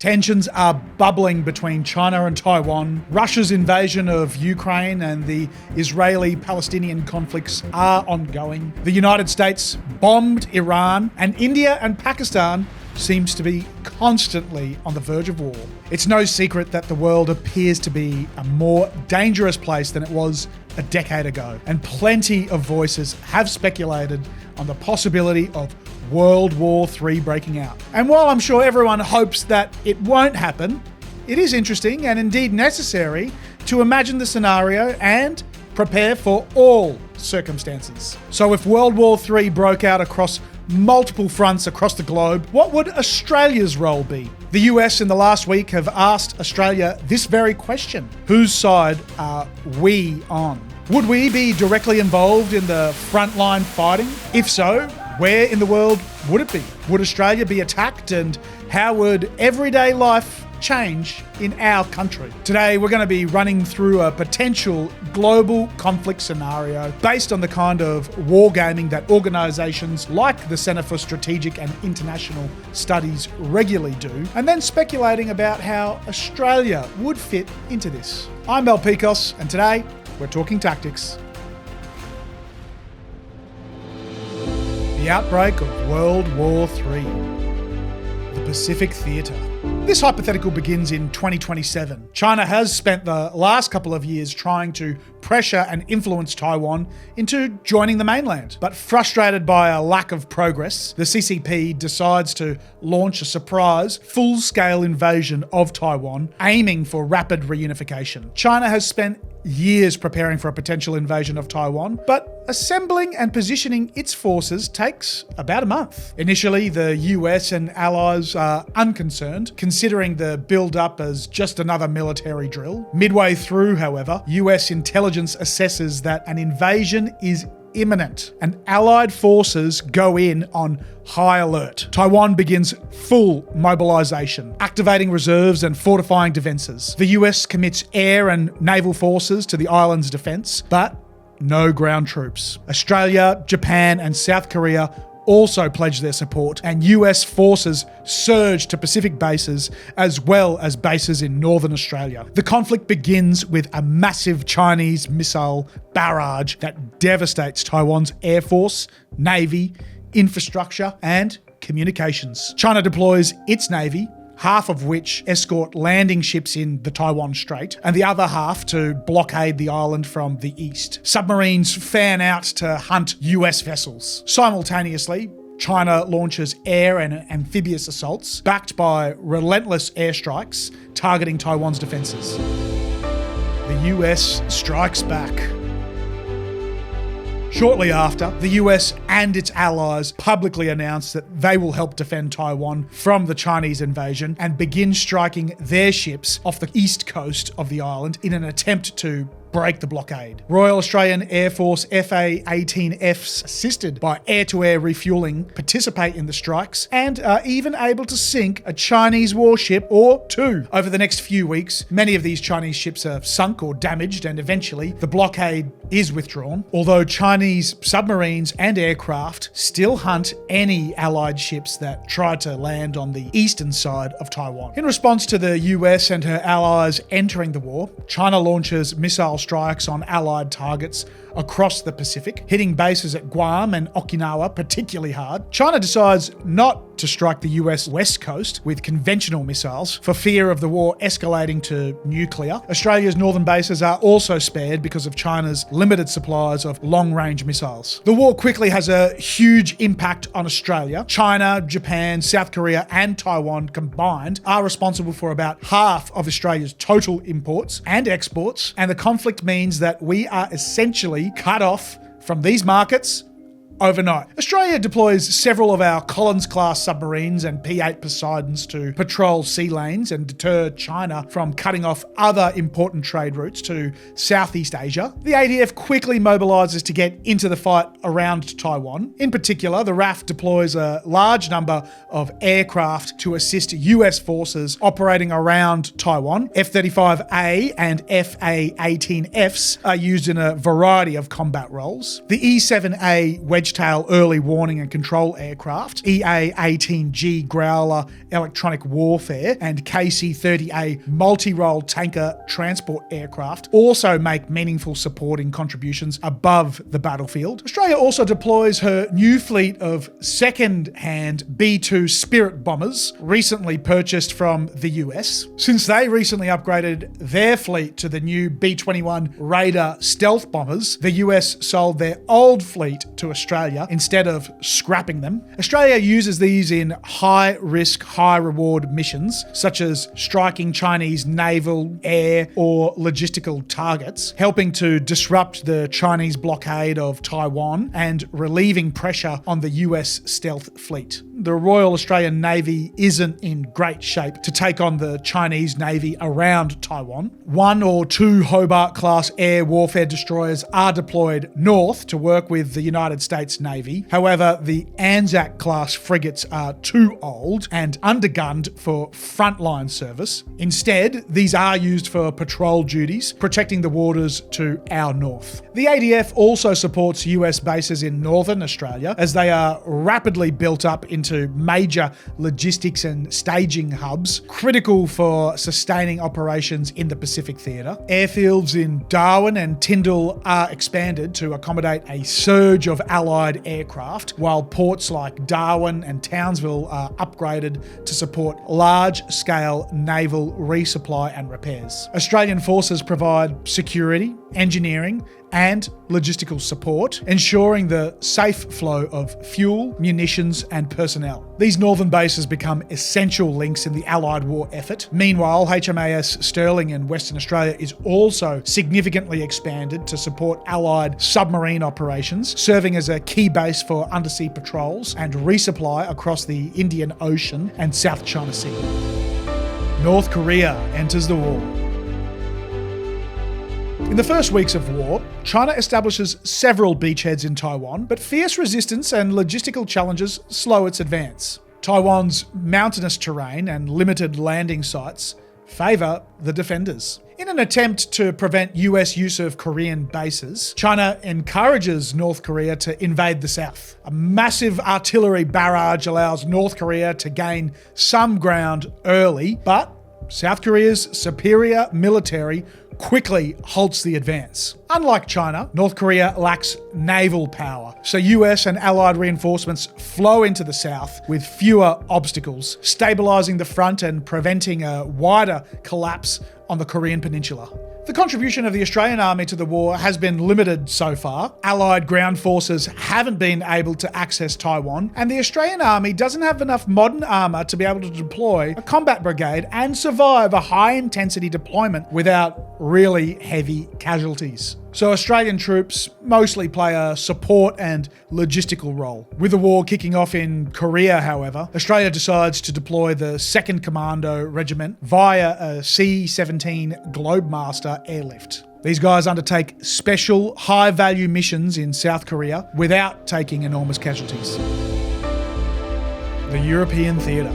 Tensions are bubbling between China and Taiwan. Russia's invasion of Ukraine and the Israeli-Palestinian conflicts are ongoing. The United States bombed Iran, and India and Pakistan seems to be constantly on the verge of war. It's no secret that the world appears to be a more dangerous place than it was a decade ago, and plenty of voices have speculated on the possibility of World War III breaking out. And while I'm sure everyone hopes that it won't happen, it is interesting and indeed necessary to imagine the scenario and prepare for all circumstances. So if World War III broke out across multiple fronts across the globe, what would Australia's role be? The US in the last week have asked Australia this very question. Whose side are we on? Would we be directly involved in the frontline fighting? If so, where in the world would it be? Would Australia be attacked, and how would everyday life change in our country? Today, we're going to be running through a potential global conflict scenario based on the kind of wargaming that organisations like the Centre for Strategic and International Studies regularly do, and then speculating about how Australia would fit into this. I'm Pikos, and today we're talking tactics. The outbreak of World War III. The Pacific Theatre. This hypothetical begins in 2027. China has spent the last couple of years trying to pressure and influence Taiwan into joining the mainland. But frustrated by a lack of progress, the CCP decides to launch a surprise, full-scale invasion of Taiwan, aiming for rapid reunification. China has spent years preparing for a potential invasion of Taiwan, but assembling and positioning its forces takes about a month. Initially, the US and allies are unconcerned, considering the build-up as just another military drill. Midway through, however, US intelligence assesses that an invasion is imminent, and allied forces go in on high alert. Taiwan begins full mobilization, activating reserves and fortifying defenses. The US commits air and naval forces to the island's defense, but no ground troops. Australia, Japan, and South Korea also pledged their support, and US forces surged to Pacific bases as well as bases in Northern Australia. The conflict begins with a massive Chinese missile barrage that devastates Taiwan's air force, navy, infrastructure, and communications. China deploys its navy, half of which escort landing ships in the Taiwan Strait, and the other half to blockade the island from the east. Submarines fan out to hunt US vessels. Simultaneously, China launches air and amphibious assaults, backed by relentless airstrikes targeting Taiwan's defenses. The US strikes back. Shortly after, the US and its allies publicly announced that they will help defend Taiwan from the Chinese invasion and begin striking their ships off the east coast of the island in an attempt to break the blockade. Royal Australian Air Force FA-18Fs, assisted by air-to-air refueling, participate in the strikes and are even able to sink a Chinese warship or two. Over the next few weeks, many of these Chinese ships are sunk or damaged, and eventually the blockade is withdrawn, although Chinese submarines and aircraft still hunt any Allied ships that try to land on the eastern side of Taiwan. In response to the US and her allies entering the war, China launches missile strikes on Allied targets across the Pacific, hitting bases at Guam and Okinawa particularly hard. China decides not to strike the US west coast with conventional missiles for fear of the war escalating to nuclear. Australia's northern bases are also spared because of China's limited supplies of long-range missiles. The war quickly has a huge impact on Australia. China, Japan, South Korea, and Taiwan combined are responsible for about half of Australia's total imports and exports, and the conflict means that we are essentially cut off from these markets overnight. Australia deploys several of our Collins-class submarines and P-8 Poseidons to patrol sea lanes and deter China from cutting off other important trade routes to Southeast Asia. The ADF quickly mobilises to get into the fight around Taiwan. In particular, the RAF deploys a large number of aircraft to assist US forces operating around Taiwan. F-35A and FA-18Fs are used in a variety of combat roles. The E-7A Wedge Switchtail early warning and control aircraft, EA-18G Growler electronic warfare, and KC-30A multi-role tanker transport aircraft also make meaningful supporting contributions above the battlefield. Australia also deploys her new fleet of second-hand B-2 Spirit bombers, recently purchased from the US. Since they recently upgraded their fleet to the new B-21 Raider stealth bombers, the US sold their old fleet to Australia instead of scrapping them. Australia uses these in high-risk, high-reward missions, such as striking Chinese naval, air, or logistical targets, helping to disrupt the Chinese blockade of Taiwan, and relieving pressure on the US stealth fleet. The Royal Australian Navy isn't in great shape to take on the Chinese Navy around Taiwan. 1 or 2 Hobart-class air warfare destroyers are deployed north to work with the United States Navy. However, the ANZUS-class frigates are too old and undergunned for frontline service. Instead, these are used for patrol duties, protecting the waters to our north. The ADF also supports US bases in northern Australia, as they are rapidly built up into major logistics and staging hubs, critical for sustaining operations in the Pacific Theatre. Airfields in Darwin and Tyndall are expanded to accommodate a surge of Allied aircraft, while ports like Darwin and Townsville are upgraded to support large-scale naval resupply and repairs. Australian forces provide security, engineering, and logistical support, ensuring the safe flow of fuel, munitions, and personnel. These northern bases become essential links in the Allied war effort. Meanwhile, HMAS Sterling in Western Australia is also significantly expanded to support Allied submarine operations, serving as a key base for undersea patrols and resupply across the Indian Ocean and South China Sea. North Korea enters the war. In the first weeks of war, China establishes several beachheads in Taiwan, but fierce resistance and logistical challenges slow its advance. Taiwan's mountainous terrain and limited landing sites favour the defenders. In an attempt to prevent US use of Korean bases, China encourages North Korea to invade the south. A massive artillery barrage allows North Korea to gain some ground early, but South Korea's superior military quickly halts the advance. Unlike China, North Korea lacks naval power, so US and Allied reinforcements flow into the south with fewer obstacles, stabilising the front and preventing a wider collapse on the Korean peninsula. The contribution of the Australian Army to the war has been limited so far. Allied ground forces haven't been able to access Taiwan, and the Australian Army doesn't have enough modern armour to be able to deploy a combat brigade and survive a high-intensity deployment without really heavy casualties. So Australian troops mostly play a support and logistical role. With the war kicking off in Korea, however, Australia decides to deploy the 2nd Commando Regiment via a C-17 Globemaster airlift. These guys undertake special high-value missions in South Korea without taking enormous casualties. The European theatre.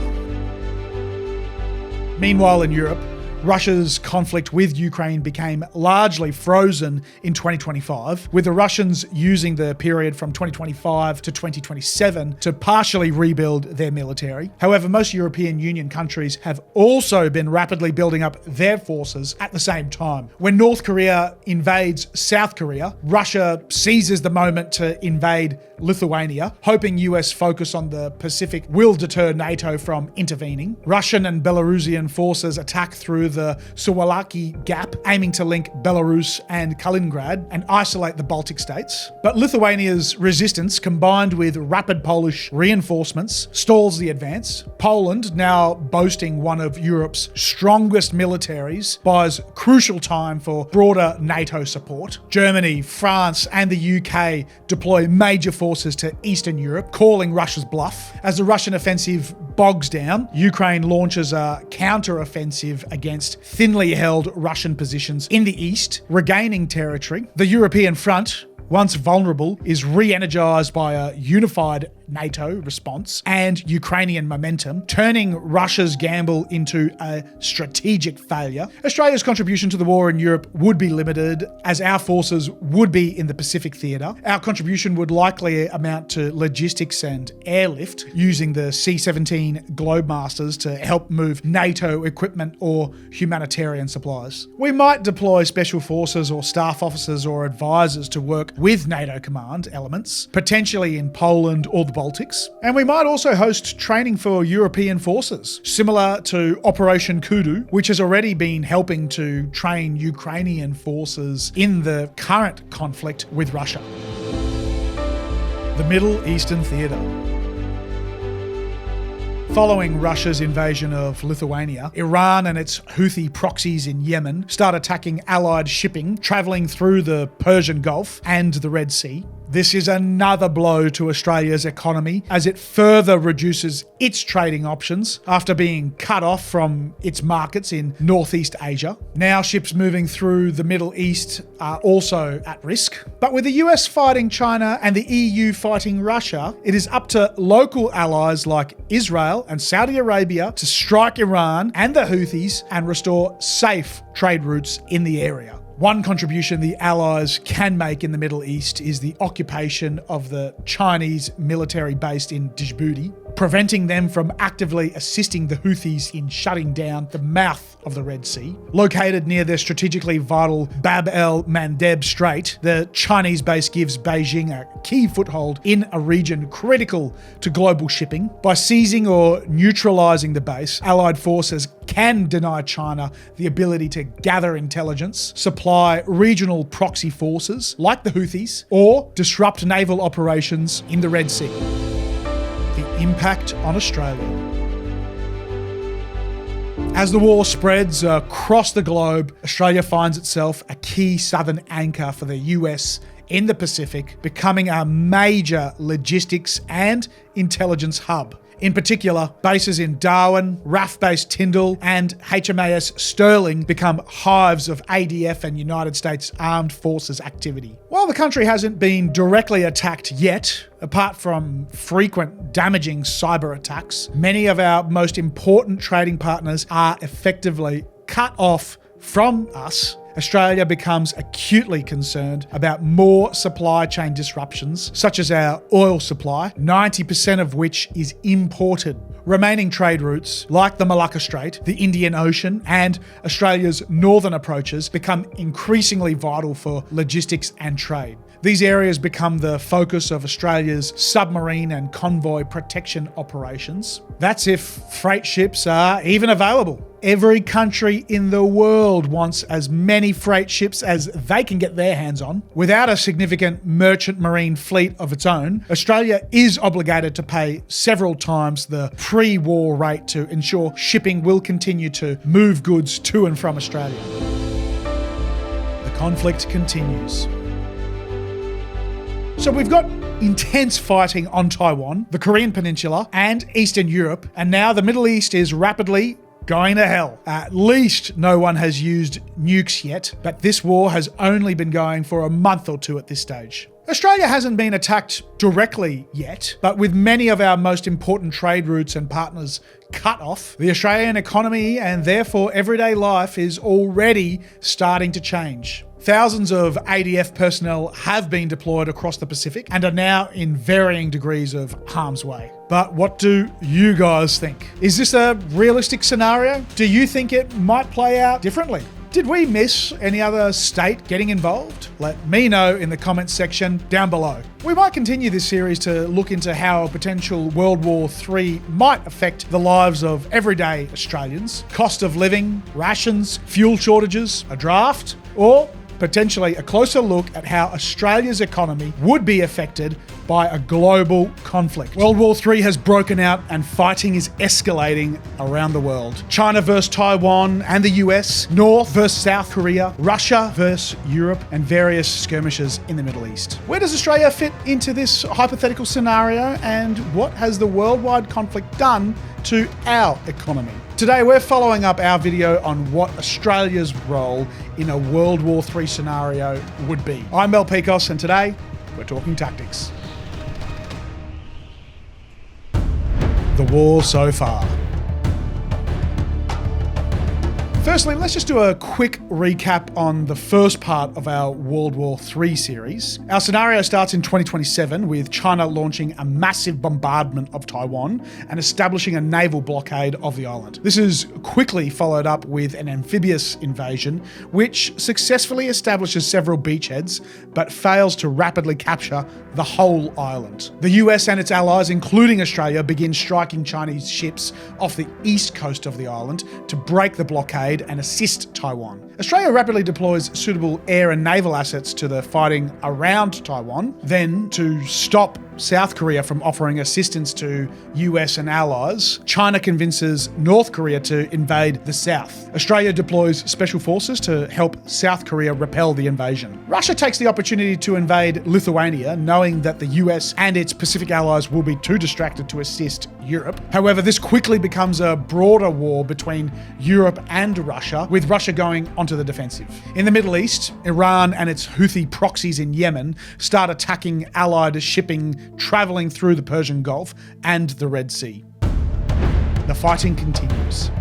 Meanwhile in Europe, Russia's conflict with Ukraine became largely frozen in 2025, with the Russians using the period from 2025 to 2027 to partially rebuild their military. However, most European Union countries have also been rapidly building up their forces at the same time. When North Korea invades South Korea, Russia seizes the moment to invade Lithuania, hoping US focus on the Pacific will deter NATO from intervening. Russian and Belarusian forces attack through the Suwalki Gap, aiming to link Belarus and Kaliningrad and isolate the Baltic states. But Lithuania's resistance, combined with rapid Polish reinforcements, stalls the advance. Poland, now boasting one of Europe's strongest militaries, buys crucial time for broader NATO support. Germany, France, and the UK deploy major forces to Eastern Europe, calling Russia's bluff. As the Russian offensive bogs down, Ukraine launches a counter-offensive against thinly held Russian positions in the east, regaining territory. The European front, once vulnerable, is re-energised by a unified NATO response and Ukrainian momentum, turning Russia's gamble into a strategic failure, Australia's contribution to the war in Europe would be limited, as our forces would be in the Pacific theatre. Our contribution would likely amount to logistics and airlift, using the C-17 Globemasters to help move NATO equipment or humanitarian supplies. We might deploy special forces or staff officers or advisors to work with NATO command elements, potentially in Poland or the Baltics. And we might also host training for European forces, similar to Operation Kudu, which has already been helping to train Ukrainian forces in the current conflict with Russia. The Middle Eastern Theatre. Following Russia's invasion of Lithuania, Iran and its Houthi proxies in Yemen start attacking Allied shipping travelling through the Persian Gulf and the Red Sea. This is another blow to Australia's economy as it further reduces its trading options after being cut off from its markets in Northeast Asia. Now ships moving through the Middle East are also at risk. But with the US fighting China and the EU fighting Russia, it is up to local allies like Israel and Saudi Arabia to strike Iran and the Houthis and restore safe trade routes in the area. One contribution the Allies can make in the Middle East is the occupation of the Chinese military base in Djibouti, preventing them from actively assisting the Houthis in shutting down the mouth of the Red Sea. Located near the strategically vital Bab el-Mandeb Strait, the Chinese base gives Beijing a key foothold in a region critical to global shipping. By seizing or neutralising the base, Allied forces can deny China the ability to gather intelligence, supply regional proxy forces like the Houthis, or disrupt naval operations in the Red Sea. The impact on Australia. As the war spreads across the globe, Australia finds itself a key southern anchor for the US in the Pacific, becoming a major logistics and intelligence hub. In particular, bases in Darwin, RAF-based Tyndall, and HMAS Sterling become hives of ADF and United States Armed Forces activity. While the country hasn't been directly attacked yet, apart from frequent damaging cyber attacks, many of our most important trading partners are effectively cut off from us. Australia becomes acutely concerned about more supply chain disruptions, such as our oil supply, 90% of which is imported. Remaining trade routes, like the Malacca Strait, the Indian Ocean, and Australia's northern approaches, become increasingly vital for logistics and trade. These areas become the focus of Australia's submarine and convoy protection operations. That's if freight ships are even available. Every country in the world wants as many freight ships as they can get their hands on. Without a significant merchant marine fleet of its own, Australia is obligated to pay several times the pre-war rate to ensure shipping will continue to move goods to and from Australia. The conflict continues. So we've got intense fighting on Taiwan, the Korean Peninsula, and Eastern Europe, and now the Middle East is rapidly going to hell. At least no one has used nukes yet, but this war has only been going for a month or two at this stage. Australia hasn't been attacked directly yet, but with many of our most important trade routes and partners cut off, the Australian economy and therefore everyday life is already starting to change. Thousands of ADF personnel have been deployed across the Pacific and are now in varying degrees of harm's way. But what do you guys think? Is this a realistic scenario? Do you think it might play out differently? Did we miss any other state getting involved? Let me know in the comments section down below. We might continue this series to look into how a potential World War III might affect the lives of everyday Australians. Cost of living, rations, fuel shortages, a draft, or potentially a closer look at how Australia's economy would be affected by a global conflict. World War III has broken out and fighting is escalating around the world. China versus Taiwan and the US, North versus South Korea, Russia versus Europe, and various skirmishes in the Middle East. Where does Australia fit into this hypothetical scenario, and what has the worldwide conflict done to our economy? Today, we're following up our video on what Australia's role in a World War III scenario would be. I'm Pikos, and today, we're talking tactics. war so far. Firstly, let's just do a quick recap on the first part of our World War III series. Our scenario starts in 2027 with China launching a massive bombardment of Taiwan and establishing a naval blockade of the island. This is quickly followed up with an amphibious invasion, which successfully establishes several beachheads, but fails to rapidly capture the whole island. The US and its allies, including Australia, begin striking Chinese ships off the east coast of the island to break the blockade and assist Taiwan. Australia rapidly deploys suitable air and naval assets to the fighting around Taiwan. Then, to stop South Korea from offering assistance to US and allies, China convinces North Korea to invade the south. Australia deploys special forces to help South Korea repel the invasion. Russia takes the opportunity to invade Lithuania, knowing that the US and its Pacific allies will be too distracted to assist Europe. However, this quickly becomes a broader war between Europe and Russia, with Russia going onto the defensive. In the Middle East, Iran and its Houthi proxies in Yemen start attacking allied shipping traveling through the Persian Gulf and the Red Sea. The fighting continues.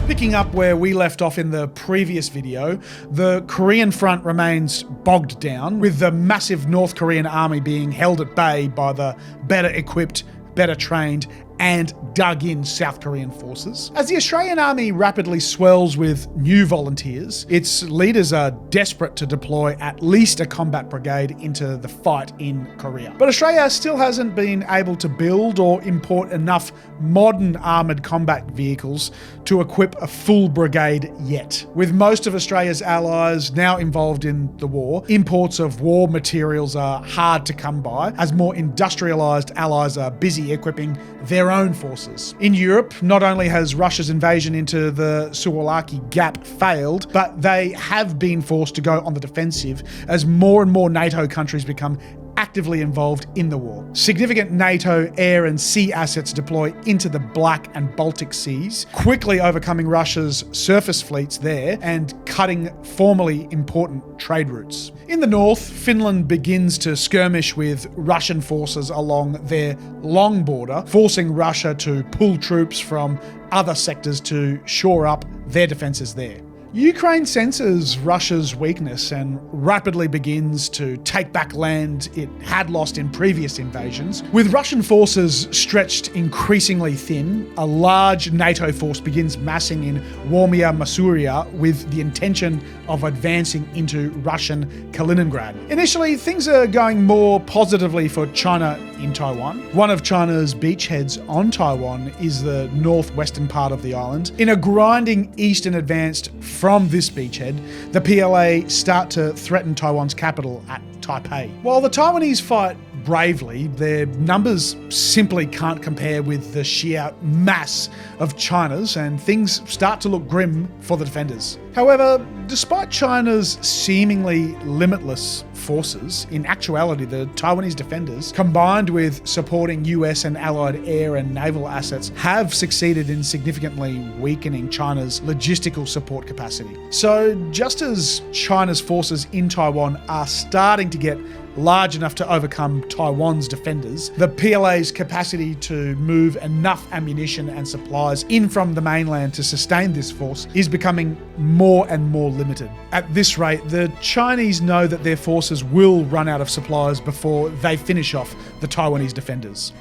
Picking up where we left off in the previous video, the Korean front remains bogged down, with the massive North Korean army being held at bay by the better equipped, better trained, and dug-in South Korean forces. As the Australian army rapidly swells with new volunteers, its leaders are desperate to deploy at least a combat brigade into the fight in Korea. But Australia still hasn't been able to build or import enough modern armoured combat vehicles to equip a full brigade yet. With most of Australia's allies now involved in the war, imports of war materials are hard to come by, as more industrialised allies are busy equipping their own forces. In Europe, not only has Russia's invasion into the Suwalki Gap failed, but they have been forced to go on the defensive as more and more NATO countries become actively involved in the war. Significant NATO air and sea assets deploy into the Black and Baltic Seas, quickly overcoming Russia's surface fleets there and cutting formerly important trade routes. In the north, Finland begins to skirmish with Russian forces along their long border, forcing Russia to pull troops from other sectors to shore up their defences there. Ukraine senses Russia's weakness and rapidly begins to take back land it had lost in previous invasions. With Russian forces stretched increasingly thin, a large NATO force begins massing in Warmia Masuria with the intention of advancing into Russian Kaliningrad. Initially, things are going more positively for China in Taiwan. One of China's beachheads on Taiwan is the northwestern part of the island. In a grinding eastern advance from this beachhead, the PLA start to threaten Taiwan's capital at Taipei. While the Taiwanese fight bravely, their numbers simply can't compare with the sheer mass of China's, and things start to look grim for the defenders. However, despite China's seemingly limitless forces, in actuality the Taiwanese defenders, combined with supporting US and allied air and naval assets, have succeeded in significantly weakening China's logistical support capacity. So just as China's forces in Taiwan are starting to get large enough to overcome Taiwan's defenders, the PLA's capacity to move enough ammunition and supplies in from the mainland to sustain this force is becoming more and more limited. At this rate, the Chinese know that their forces will run out of supplies before they finish off the Taiwanese defenders.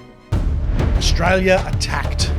Australia attacked.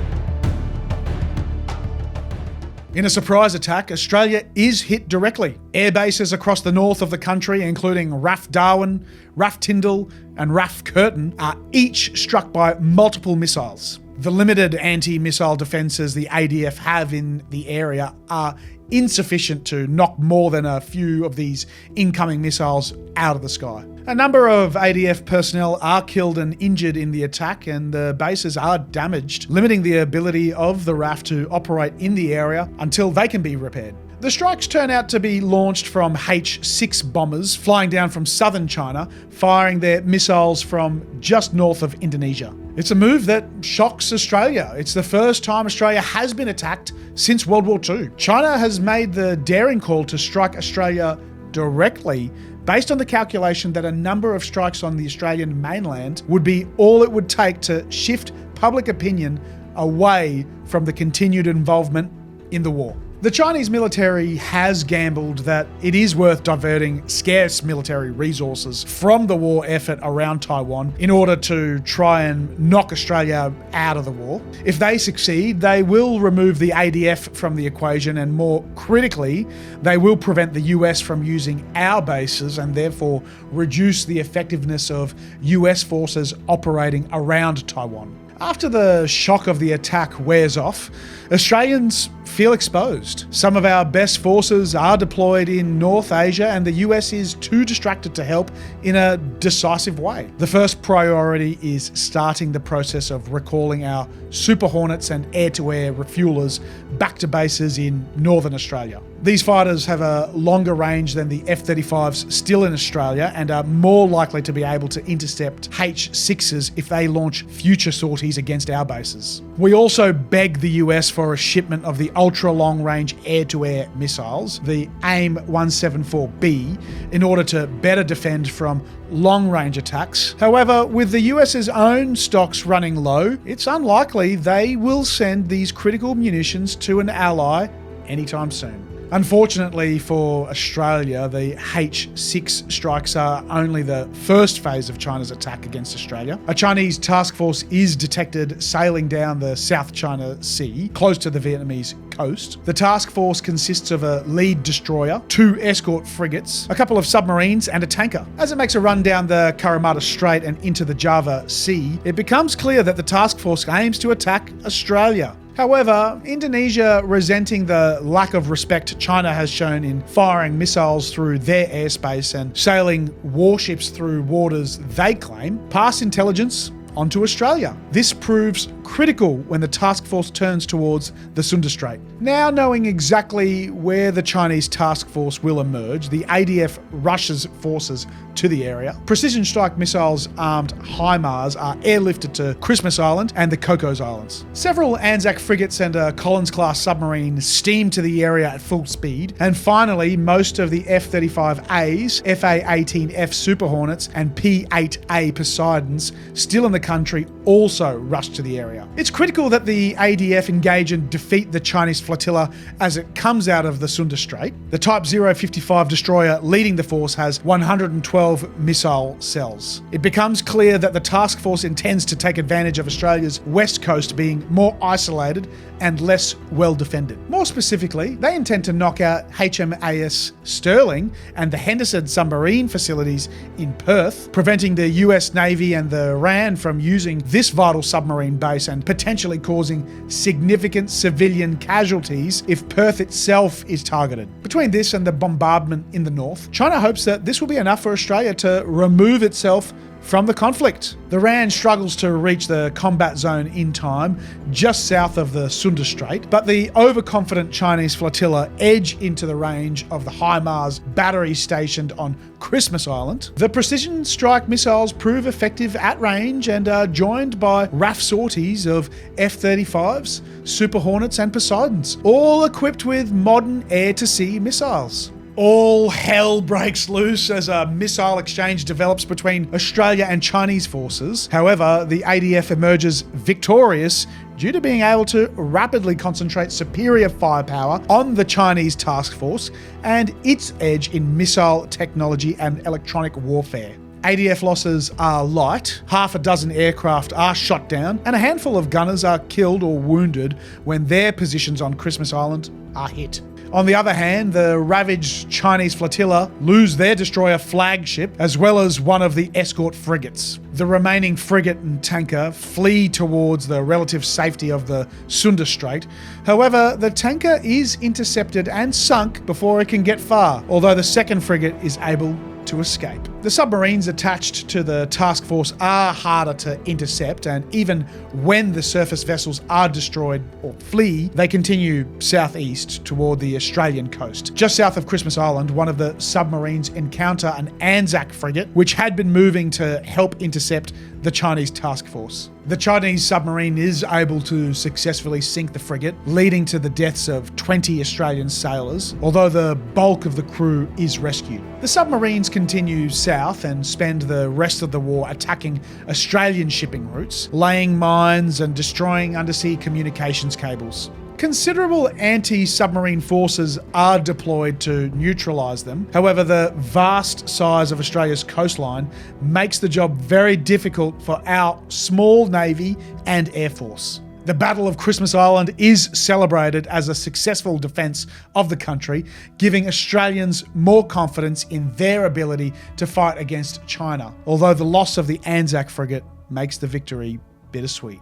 In a surprise attack, Australia is hit directly. Air bases across the north of the country, including RAF Darwin, RAF Tyndall, and RAF Curtin, are each struck by multiple missiles. The limited anti-missile defences the ADF have in the area are insufficient to knock more than a few of these incoming missiles out of the sky. A number of ADF personnel are killed and injured in the attack, and the bases are damaged, limiting the ability of the RAF to operate in the area until they can be repaired. The strikes turn out to be launched from H-6 bombers flying down from southern China, firing their missiles from just north of Indonesia. It's a move that shocks Australia. It's the first time Australia has been attacked since World War II. China has made the daring call to strike Australia directly, based on the calculation that a number of strikes on the Australian mainland would be all it would take to shift public opinion away from the continued involvement in the war. The Chinese military has gambled that it is worth diverting scarce military resources from the war effort around Taiwan in order to try and knock Australia out of the war. If they succeed, they will remove the ADF from the equation, and more critically, they will prevent the US from using our bases and therefore reduce the effectiveness of US forces operating around Taiwan. After the shock of the attack wears off, Australians feel exposed. Some of our best forces are deployed in North Asia, and the US is too distracted to help in a decisive way. The first priority is starting the process of recalling our Super Hornets and air-to-air refuelers back to bases in Northern Australia. These fighters have a longer range than the F-35s still in Australia and are more likely to be able to intercept H-6s if they launch future sorties against our bases. We also beg the US for a shipment of the ultra-long-range air-to-air missiles, the AIM-174B, in order to better defend from long-range attacks. However, with the US's own stocks running low, it's unlikely they will send these critical munitions to an ally anytime soon. Unfortunately for Australia, the H-6 strikes are only the first phase of China's attack against Australia. A Chinese task force is detected sailing down the South China Sea, close to the Vietnamese coast. The task force consists of a lead destroyer, 2 escort frigates, a couple of submarines, and a tanker. As it makes a run down the Carimata Strait and into the Java Sea, it becomes clear that the task force aims to attack Australia. However, Indonesia, resenting the lack of respect China has shown in firing missiles through their airspace and sailing warships through waters they claim, pass intelligence onto Australia. This proves critical when the task force turns towards the Sunda Strait. Now knowing exactly where the Chinese task force will emerge, the ADF rushes forces to the area. Precision strike missiles armed HIMARS are airlifted to Christmas Island and the Cocos Islands. Several Anzac frigates and a Collins-class submarine steam to the area at full speed. And finally, most of the F-35As, FA-18F Super Hornets and P-8A Poseidons still in the country also rush to the area. It's critical that the ADF engage and defeat the Chinese flotilla as it comes out of the Sunda Strait. The Type 055 destroyer leading the force has 112 missile cells. It becomes clear that the task force intends to take advantage of Australia's west coast being more isolated and less well defended. More specifically, they intend to knock out HMAS Sterling and the Henderson submarine facilities in Perth, preventing the US Navy and the RAND from using this vital submarine base and potentially causing significant civilian casualties if Perth itself is targeted. Between this and the bombardment in the north, China hopes that this will be enough for Australia to remove itself from the conflict. The RAND struggles to reach the combat zone in time, just south of the Sunda Strait, but the overconfident Chinese flotilla edge into the range of the HIMARS battery stationed on Christmas Island. The precision strike missiles prove effective at range and are joined by RAF sorties of F-35s, Super Hornets and Poseidons, all equipped with modern air-to-sea missiles. All hell breaks loose as a missile exchange develops between Australia and Chinese forces. However, the ADF emerges victorious due to being able to rapidly concentrate superior firepower on the Chinese task force and its edge in missile technology and electronic warfare. ADF losses are light, half a dozen aircraft are shot down, and a handful of gunners are killed or wounded when their positions on Christmas Island are hit. On the other hand, the ravaged Chinese flotilla lose their destroyer flagship as well as one of the escort frigates. The remaining frigate and tanker flee towards the relative safety of the Sunda Strait. However, the tanker is intercepted and sunk before it can get far, although the second frigate is able to escape. The submarines attached to the task force are harder to intercept, and even when the surface vessels are destroyed or flee, they continue southeast toward the Australian coast. Just south of Christmas Island, one of the submarines encounter an ANZUS frigate, which had been moving to help intercept the Chinese task force. The Chinese submarine is able to successfully sink the frigate, leading to the deaths of 20 Australian sailors, although the bulk of the crew is rescued. The submarines continue south and spend the rest of the war attacking Australian shipping routes, laying mines and destroying undersea communications cables. Considerable anti-submarine forces are deployed to neutralise them. However, the vast size of Australia's coastline makes the job very difficult for our small Navy and Air Force. The Battle of Christmas Island is celebrated as a successful defence of the country, giving Australians more confidence in their ability to fight against China, although the loss of the ANZUS frigate makes the victory bittersweet.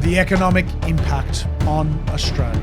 The economic impact on Australia.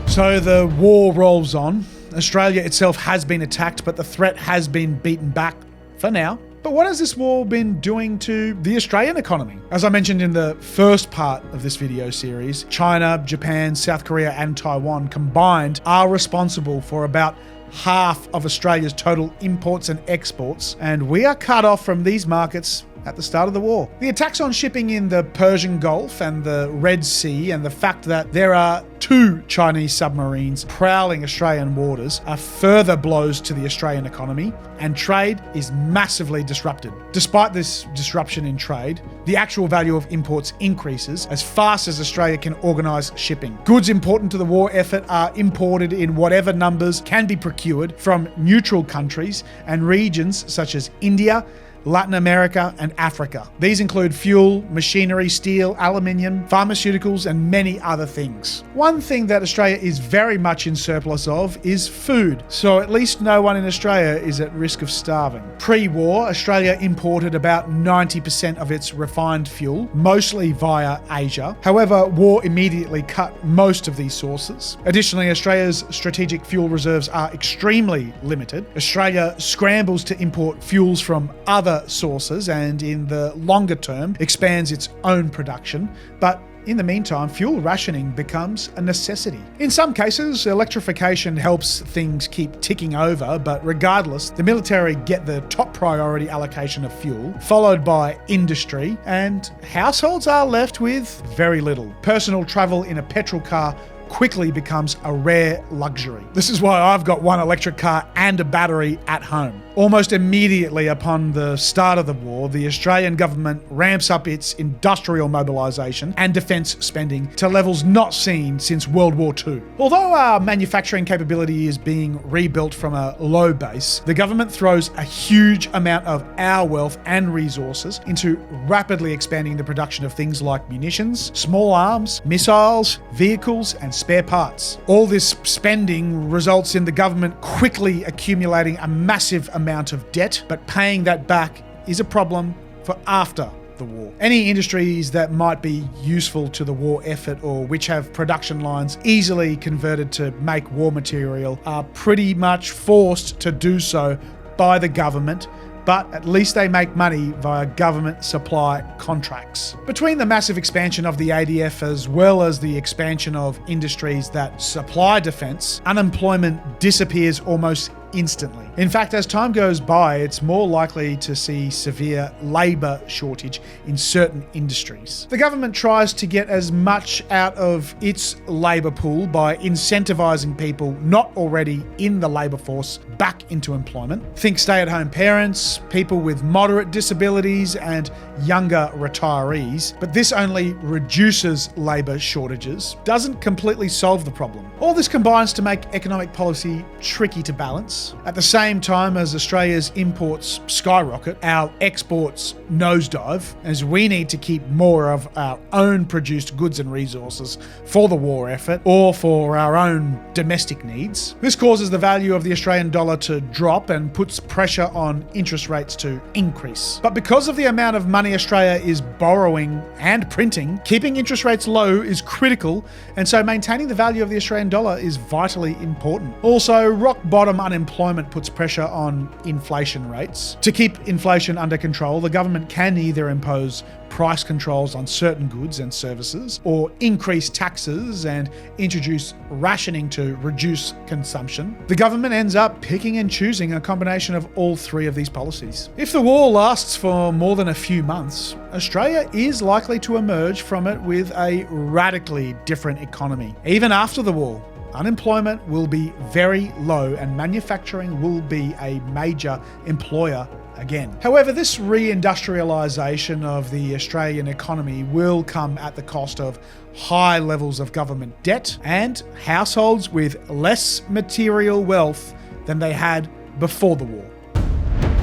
So the war rolls on. Australia itself has been attacked, but the threat has been beaten back for now. But what has this war been doing to the Australian economy? As I mentioned in the first part of this video series, China, Japan, South Korea, and Taiwan combined are responsible for about half of Australia's total imports and exports, and we are cut off from these markets at the start of the war. The attacks on shipping in the Persian Gulf and the Red Sea, and the fact that there are 2 Chinese submarines prowling Australian waters, are further blows to the Australian economy, and trade is massively disrupted. Despite this disruption in trade, the actual value of imports increases as fast as Australia can organise shipping. Goods important to the war effort are imported in whatever numbers can be procured from neutral countries and regions such as India, Latin America, and Africa. These include fuel, machinery, steel, aluminium, pharmaceuticals, and many other things. One thing that Australia is very much in surplus of is food, so at least no one in Australia is at risk of starving. Pre-war, Australia imported about 90% of its refined fuel, mostly via Asia. However, war immediately cut most of these sources. Additionally, Australia's strategic fuel reserves are extremely limited. Australia scrambles to import fuels from other sources and in the longer term expands its own production, but in the meantime, fuel rationing becomes a necessity. In some cases, electrification helps things keep ticking over, but regardless, the military get the top priority allocation of fuel, followed by industry, and households are left with very little. Personal travel in a petrol car quickly becomes a rare luxury. This is why I've got one electric car and a battery at home. Almost immediately upon the start of the war, the Australian government ramps up its industrial mobilisation and defence spending to levels not seen since World War II. Although our manufacturing capability is being rebuilt from a low base, the government throws a huge amount of our wealth and resources into rapidly expanding the production of things like munitions, small arms, missiles, vehicles, and spare parts. All this spending results in the government quickly accumulating a massive amount of debt, but paying that back is a problem for after the war. Any industries that might be useful to the war effort or which have production lines easily converted to make war material are pretty much forced to do so by the government, but at least they make money via government supply contracts. Between the massive expansion of the ADF as well as the expansion of industries that supply defence, unemployment disappears almost instantly. In fact, as time goes by, it's more likely to see severe labour shortage in certain industries. The government tries to get as much out of its labour pool by incentivising people not already in the labour force back into employment. Think stay-at-home parents, people with moderate disabilities, and younger retirees. But this only reduces labour shortages, doesn't completely solve the problem. All this combines to make economic policy tricky to balance. At the same time as Australia's imports skyrocket, our exports nosedive, as we need to keep more of our own produced goods and resources for the war effort or for our own domestic needs. This causes the value of the Australian dollar to drop and puts pressure on interest rates to increase. But because of the amount of money Australia is borrowing and printing, keeping interest rates low is critical, and so maintaining the value of the Australian dollar is vitally important. Also, rock bottom unemployment unemployment puts pressure on inflation rates. To keep inflation under control, the government can either impose price controls on certain goods and services, or increase taxes and introduce rationing to reduce consumption. The government ends up picking and choosing a combination of all three of these policies. If the war lasts for more than a few months, Australia is likely to emerge from it with a radically different economy. Even after the war, unemployment will be very low and manufacturing will be a major employer again. However, this reindustrialisation of the Australian economy will come at the cost of high levels of government debt and households with less material wealth than they had before the war.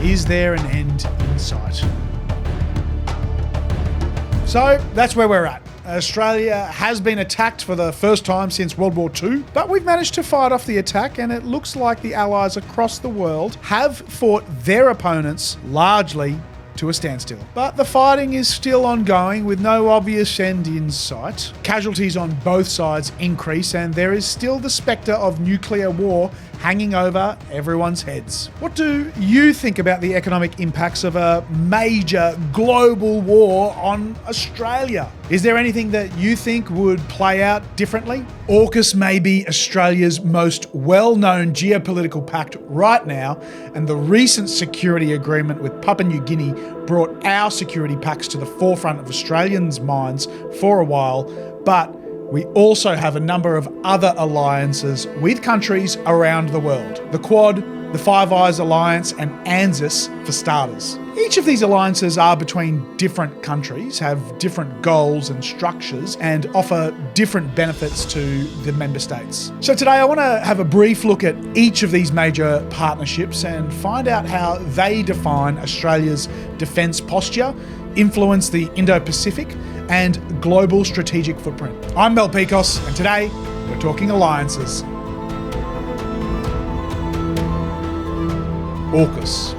Is there an end in sight? So that's where we're at. Australia has been attacked for the first time since World War II, but we've managed to fight off the attack, and it looks like the allies across the world have fought their opponents largely to a standstill. But the fighting is still ongoing with no obvious end in sight. Casualties on both sides increase, and there is still the spectre of nuclear war hanging over everyone's heads. What do you think about the economic impacts of a major global war on Australia? Is there anything that you think would play out differently? AUKUS may be Australia's most well-known geopolitical pact right now, and the recent security agreement with Papua New Guinea brought our security pacts to the forefront of Australians' minds for a while, but we also have a number of other alliances with countries around the world. The Quad, the Five Eyes Alliance, and ANZUS for starters. Each of these alliances are between different countries, have different goals and structures, and offer different benefits to the member states. So today I want to have a brief look at each of these major partnerships and find out how they define Australia's defence posture, influence the Indo-Pacific, and global strategic footprint. I'm Pikos, and today we're talking alliances. AUKUS.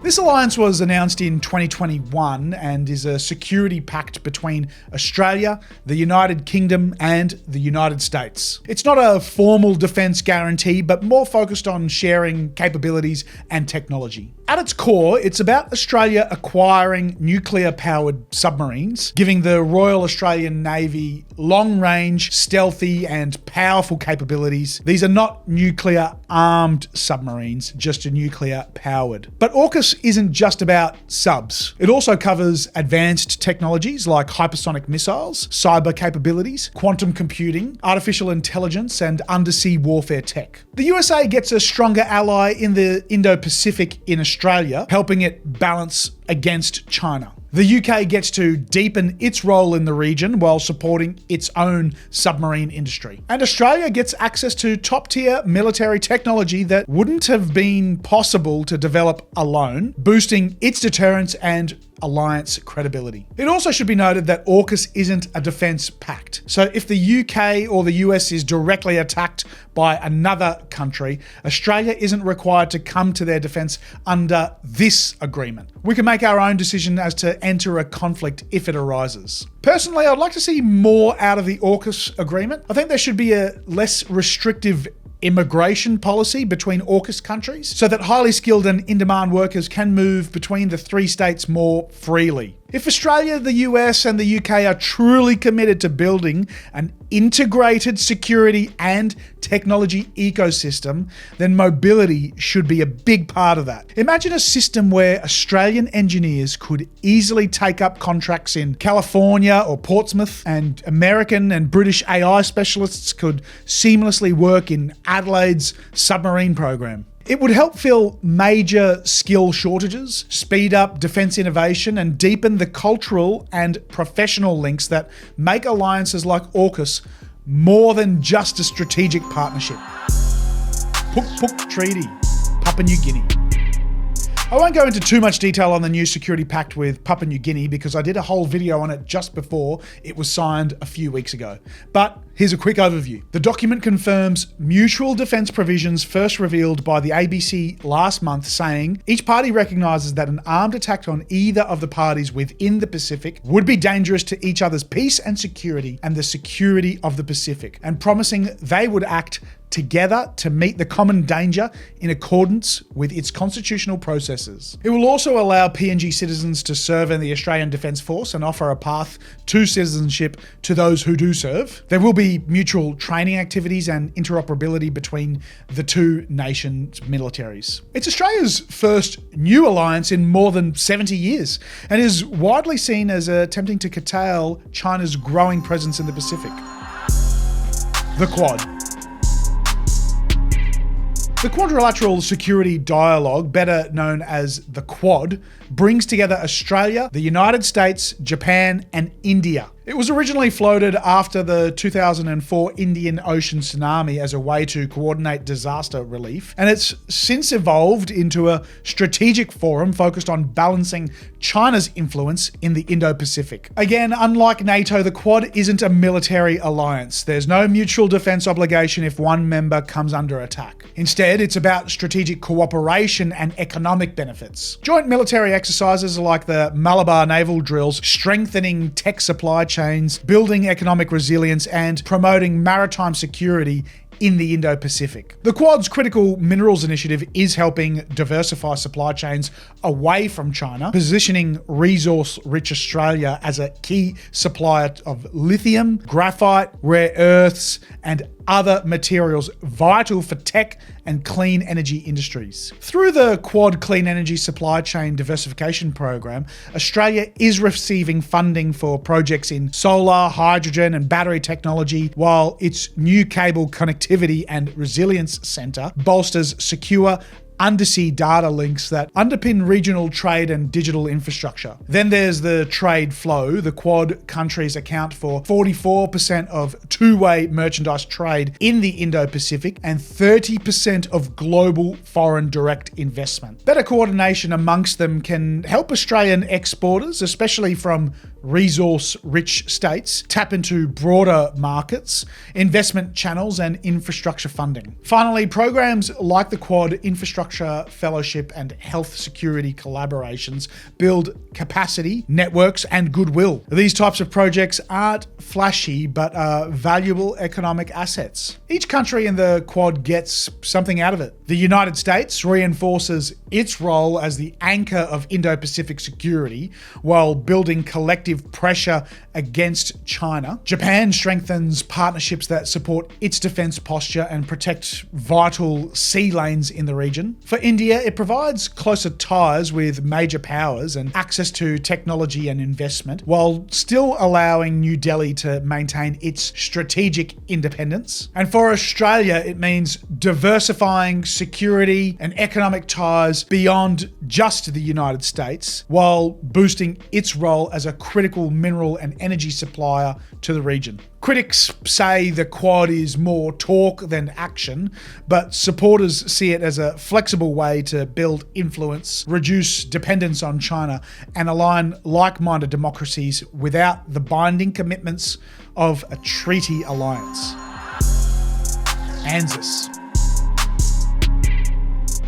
This alliance was announced in 2021 and is a security pact between Australia, the United Kingdom, and the United States. It's not a formal defence guarantee, but more focused on sharing capabilities and technology. At its core, it's about Australia acquiring nuclear-powered submarines, giving the Royal Australian Navy long-range, stealthy, and powerful capabilities. These are not nuclear-armed submarines, just nuclear-powered. But AUKUS isn't just about subs. It also covers advanced technologies like hypersonic missiles, cyber capabilities, quantum computing, artificial intelligence, and undersea warfare tech. The USA gets a stronger ally in the Indo-Pacific in Australia, helping it balance against China. The UK gets to deepen its role in the region while supporting its own submarine industry. And Australia gets access to top-tier military technology that wouldn't have been possible to develop alone, boosting its deterrence and alliance credibility. It also should be noted that AUKUS isn't a defence pact. So if the UK or the US is directly attacked by another country, Australia isn't required to come to their defence under this agreement. We can make our own decision as to enter a conflict if it arises. Personally, I'd like to see more out of the AUKUS agreement. I think there should be a less restrictive immigration policy between AUKUS countries so that highly skilled and in-demand workers can move between the three states more freely. If Australia, the US, and the UK are truly committed to building an integrated security and technology ecosystem, then mobility should be a big part of that. Imagine a system where Australian engineers could easily take up contracts in California or Portsmouth, and American and British AI specialists could seamlessly work in Adelaide's submarine program. It would help fill major skill shortages, speed up defence innovation, and deepen the cultural and professional links that make alliances like AUKUS more than just a strategic partnership. Puk Puk Treaty, Papua New Guinea. I won't go into too much detail on the new security pact with Papua New Guinea because I did a whole video on it just before it was signed a few weeks ago. But here's a quick overview. The document confirms mutual defence provisions first revealed by the ABC last month, saying each party recognises that an armed attack on either of the parties within the Pacific would be dangerous to each other's peace and the security of the Pacific, and promising they would act together to meet the common danger in accordance with its constitutional processes. It will also allow PNG citizens to serve in the Australian Defence Force and offer a path to citizenship to those who do serve. There will be mutual training activities and interoperability between the two nations' militaries. It's Australia's first new alliance in more than 70 years and is widely seen as attempting to curtail China's growing presence in the Pacific. The Quad. The Quadrilateral Security Dialogue, better known as the Quad, brings together Australia, the United States, Japan, and India. It was originally floated after the 2004 Indian Ocean tsunami as a way to coordinate disaster relief, and it's since evolved into a strategic forum focused on balancing China's influence in the Indo-Pacific. Again, unlike NATO, the Quad isn't a military alliance. There's no mutual defense obligation if one member comes under attack. Instead, it's about strategic cooperation and economic benefits. Joint military exercises like the Malabar naval drills, strengthening tech supply chains, building economic resilience, and promoting maritime security in the Indo-Pacific. The Quad's Critical Minerals Initiative is helping diversify supply chains away from China, positioning resource-rich Australia as a key supplier of lithium, graphite, rare earths, and other materials vital for tech and clean energy industries. Through the Quad Clean Energy Supply Chain Diversification Program, Australia is receiving funding for projects in solar, hydrogen, and battery technology, while its new Cable Connectivity and Resilience Centre bolsters secure undersea data links that underpin regional trade and digital infrastructure. Then there's the trade flow. The Quad countries account for 44% of two-way merchandise trade in the Indo-Pacific and 30% of global foreign direct investment. Better coordination amongst them can help Australian exporters, especially from resource-rich states, tap into broader markets, investment channels, and infrastructure funding. Finally, programs like the Quad Infrastructure Fellowship and Health Security Collaborations build capacity, networks, and goodwill. These types of projects aren't flashy, but are valuable economic assets. Each country in the Quad gets something out of it. The United States reinforces its role as the anchor of Indo-Pacific security while building collective pressure against China. Japan strengthens partnerships that support its defense posture and protect vital sea lanes in the region. For India, it provides closer ties with major powers and access to technology and investment, while still allowing New Delhi to maintain its strategic independence. And for Australia, it means diversifying security and economic ties beyond just the United States, while boosting its role as a critical mineral and energy supplier to the region. Critics say the Quad is more talk than action, but supporters see it as a flexible way to build influence, reduce dependence on China, and align like-minded democracies without the binding commitments of a treaty alliance. ANZUS.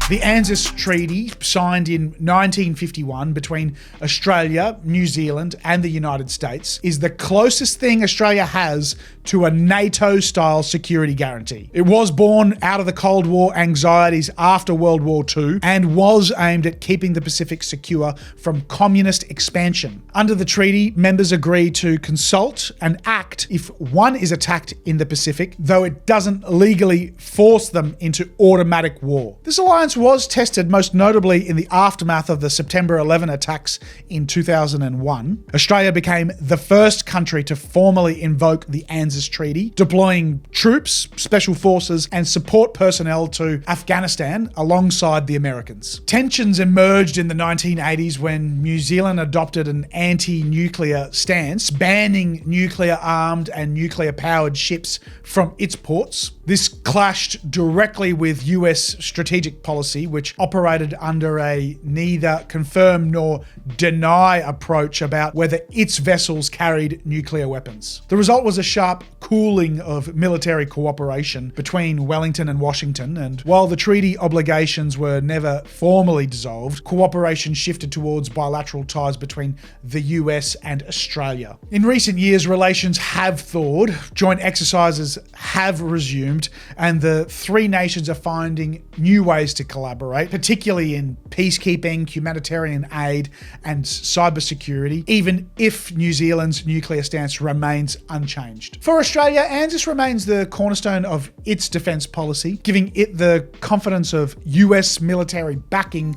The ANZUS Treaty, signed in 1951 between Australia, New Zealand, and the United States, is the closest thing Australia has to a NATO-style security guarantee. It was born out of the Cold War anxieties after World War II and was aimed at keeping the Pacific secure from communist expansion. Under the treaty, members agree to consult and act if one is attacked in the Pacific, though it doesn't legally force them into automatic war. This alliance was tested most notably in the aftermath of the September 11 attacks in 2001. Australia became the first country to formally invoke the ANZUS Treaty, deploying troops, special forces, and support personnel to Afghanistan alongside the Americans. Tensions emerged in the 1980s when New Zealand adopted an anti-nuclear stance, banning nuclear-armed and nuclear-powered ships from its ports. This clashed directly with US strategic policy policy, which operated under a neither confirm nor deny approach about whether its vessels carried nuclear weapons. The result was a sharp cooling of military cooperation between Wellington and Washington, and while the treaty obligations were never formally dissolved, cooperation shifted towards bilateral ties between the US and Australia. In recent years, relations have thawed, joint exercises have resumed, and the three nations are finding new ways to collaborate, particularly in peacekeeping, humanitarian aid, and cybersecurity, even if New Zealand's nuclear stance remains unchanged. For Australia, ANZUS remains the cornerstone of its defence policy, giving it the confidence of US military backing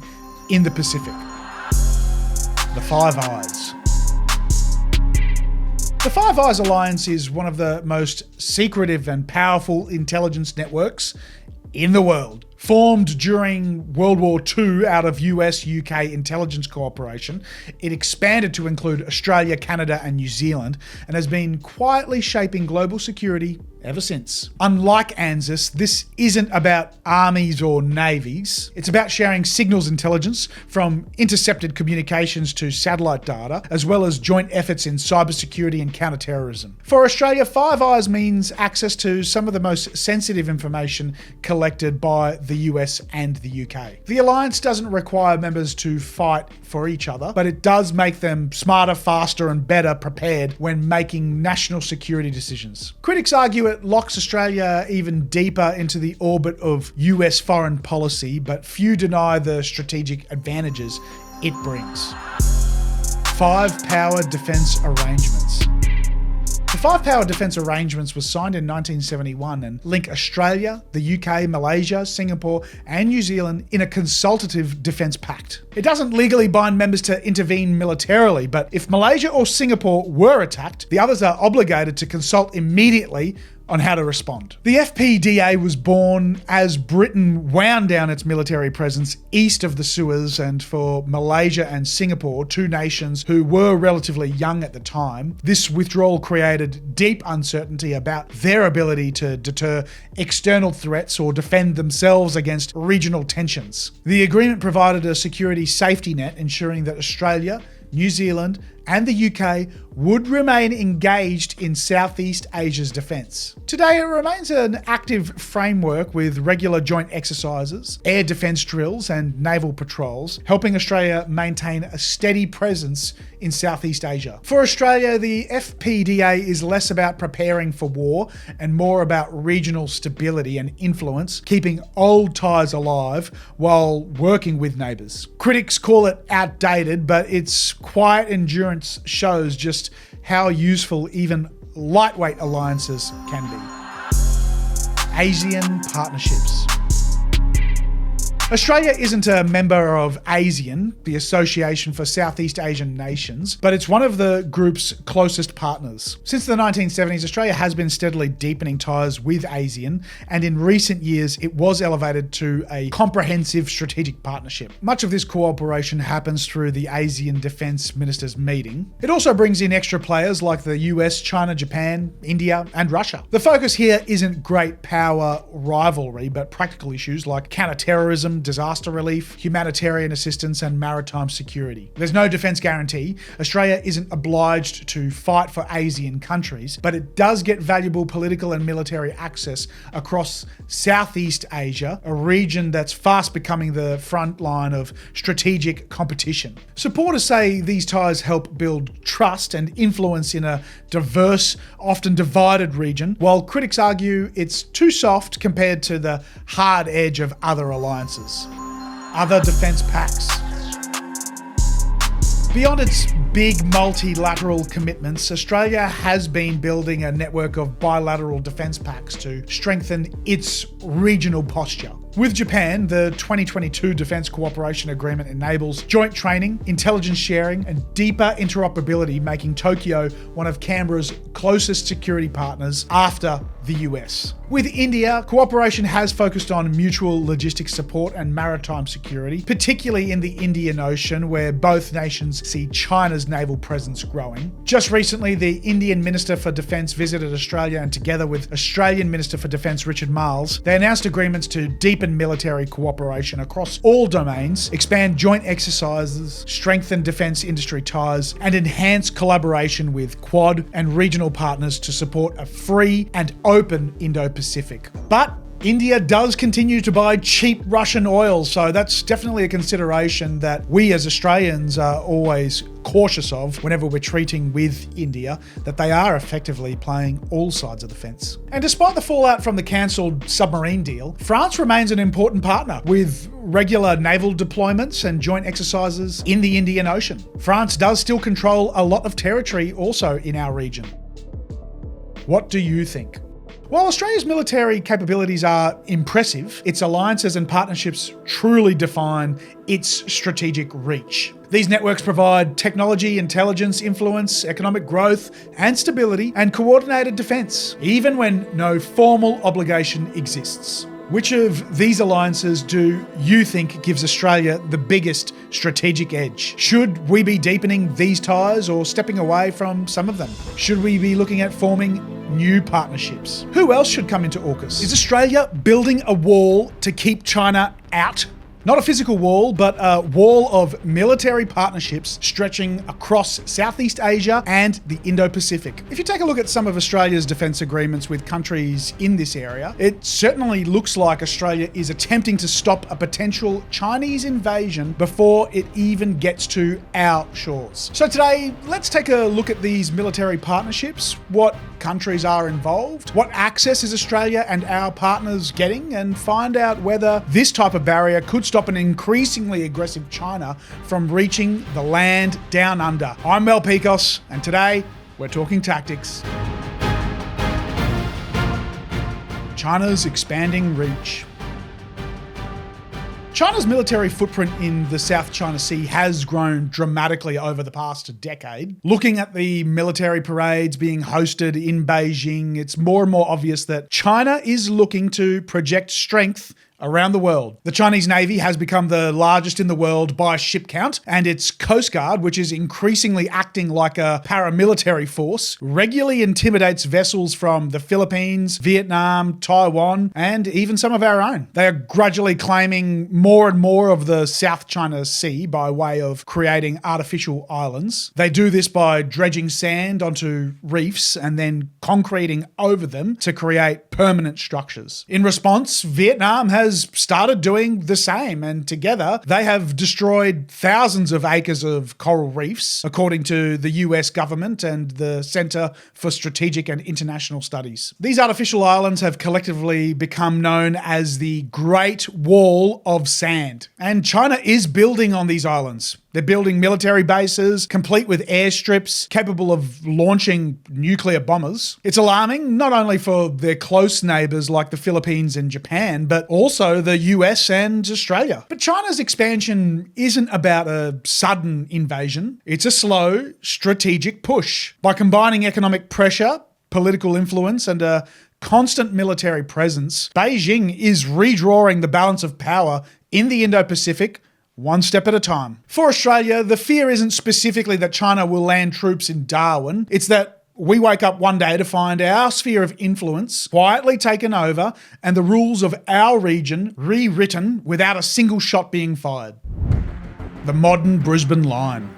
in the Pacific. The Five Eyes. The Five Eyes Alliance is one of the most secretive and powerful intelligence networks in the world. Formed during World War II out of US-UK intelligence cooperation, it expanded to include Australia, Canada, and New Zealand, and has been quietly shaping global security ever since. Unlike ANZUS, this isn't about armies or navies. It's about sharing signals intelligence from intercepted communications to satellite data, as well as joint efforts in cybersecurity and counterterrorism. For Australia, Five Eyes means access to some of the most sensitive information collected by the US and the UK. The alliance doesn't require members to fight for each other, but it does make them smarter, faster, and better prepared when making national security decisions. Critics argue it locks Australia even deeper into the orbit of US foreign policy, but few deny the strategic advantages it brings. Five Power Defence Arrangements. The Five Power Defence Arrangements was signed in 1971 and link Australia, the UK, Malaysia, Singapore, and New Zealand in a consultative defence pact. It doesn't legally bind members to intervene militarily, but if Malaysia or Singapore were attacked, the others are obligated to consult immediately on how to respond. The FPDA was born as Britain wound down its military presence east of the Suez, and for Malaysia and Singapore, two nations who were relatively young at the time, this withdrawal created deep uncertainty about their ability to deter external threats or defend themselves against regional tensions. The agreement provided a security safety net, ensuring that Australia, New Zealand, and the UK would remain engaged in Southeast Asia's defence. Today, it remains an active framework with regular joint exercises, air defence drills, and naval patrols, helping Australia maintain a steady presence in Southeast Asia. For Australia, the FPDA is less about preparing for war and more about regional stability and influence, keeping old ties alive while working with neighbours. Critics call it outdated, but its quiet endurance shows just how useful even lightweight alliances can be. ASEAN partnerships. Australia isn't a member of ASEAN, the Association for Southeast Asian Nations, but it's one of the group's closest partners. Since the 1970s, Australia has been steadily deepening ties with ASEAN, and in recent years, it was elevated to a comprehensive strategic partnership. Much of this cooperation happens through the ASEAN Defence Ministers meeting. It also brings in extra players like the US, China, Japan, India, and Russia. The focus here isn't great power rivalry, but practical issues like counterterrorism, disaster relief, humanitarian assistance, and maritime security. There's no defence guarantee. Australia isn't obliged to fight for ASEAN countries, but it does get valuable political and military access across Southeast Asia, a region that's fast becoming the front line of strategic competition. Supporters say these ties help build trust and influence in a diverse, often divided region, while critics argue it's too soft compared to the hard edge of other alliances. Other defence pacts. Beyond its big multilateral commitments, Australia has been building a network of bilateral defence pacts to strengthen its regional posture. With Japan, the 2022 Defence Cooperation Agreement enables joint training, intelligence sharing, and deeper interoperability, making Tokyo one of Canberra's closest security partners after the US. With India, cooperation has focused on mutual logistics support and maritime security, particularly in the Indian Ocean, where both nations see China's naval presence growing. Just recently, the Indian Minister for Defence visited Australia, and together with Australian Minister for Defence Richard Marles, they announced agreements to deepen deepen military cooperation across all domains, expand joint exercises, strengthen defence industry ties, and enhance collaboration with Quad and regional partners to support a free and open Indo-Pacific. But India does continue to buy cheap Russian oil, so that's definitely a consideration that we as Australians are always cautious of whenever we're treating with India, that they are effectively playing all sides of the fence. And despite the fallout from the cancelled submarine deal, France remains an important partner with regular naval deployments and joint exercises in the Indian Ocean. France does still control a lot of territory also in our region. What do you think? While Australia's military capabilities are impressive, its alliances and partnerships truly define its strategic reach. These networks provide technology, intelligence, influence, economic growth, and stability, and coordinated defence, even when no formal obligation exists. Which of these alliances do you think gives Australia the biggest strategic edge? Should we be deepening these ties or stepping away from some of them? Should we be looking at forming new partnerships? Who else should come into AUKUS? Is Australia building a wall to keep China out? Not a physical wall, but a wall of military partnerships stretching across Southeast Asia and the Indo-Pacific. If you take a look at some of Australia's defence agreements with countries in this area, it certainly looks like Australia is attempting to stop a potential Chinese invasion before it even gets to our shores. So today, let's take a look at these military partnerships, what countries are involved, what access is Australia and our partners getting, and find out whether this type of barrier could stop an increasingly aggressive China from reaching the land down under. I'm Pikos, and today we're talking tactics. China's expanding reach. China's military footprint in the South China Sea has grown dramatically over the past decade. Looking at the military parades being hosted in Beijing, it's more and more obvious that China is looking to project strength around the world. The Chinese Navy has become the largest in the world by ship count, and its Coast Guard, which is increasingly acting like a paramilitary force, regularly intimidates vessels from the Philippines, Vietnam, Taiwan, and even some of our own. They are gradually claiming more and more of the South China Sea by way of creating artificial islands. They do this by dredging sand onto reefs and then concreting over them to create permanent structures. In response, Vietnam has started doing the same, and together they have destroyed thousands of acres of coral reefs, according to the US government and the Center for Strategic and International Studies. These artificial islands have collectively become known as the Great Wall of Sand, and China is building on these islands. They're building military bases, complete with airstrips, capable of launching nuclear bombers. It's alarming, not only for their close neighbours like the Philippines and Japan, but also the US and Australia. But China's expansion isn't about a sudden invasion. It's a slow, strategic push. By combining economic pressure, political influence, and a constant military presence, Beijing is redrawing the balance of power in the Indo-Pacific one step at a time. For Australia, the fear isn't specifically that China will land troops in Darwin. It's that we wake up one day to find our sphere of influence quietly taken over and the rules of our region rewritten without a single shot being fired. The modern Brisbane Line.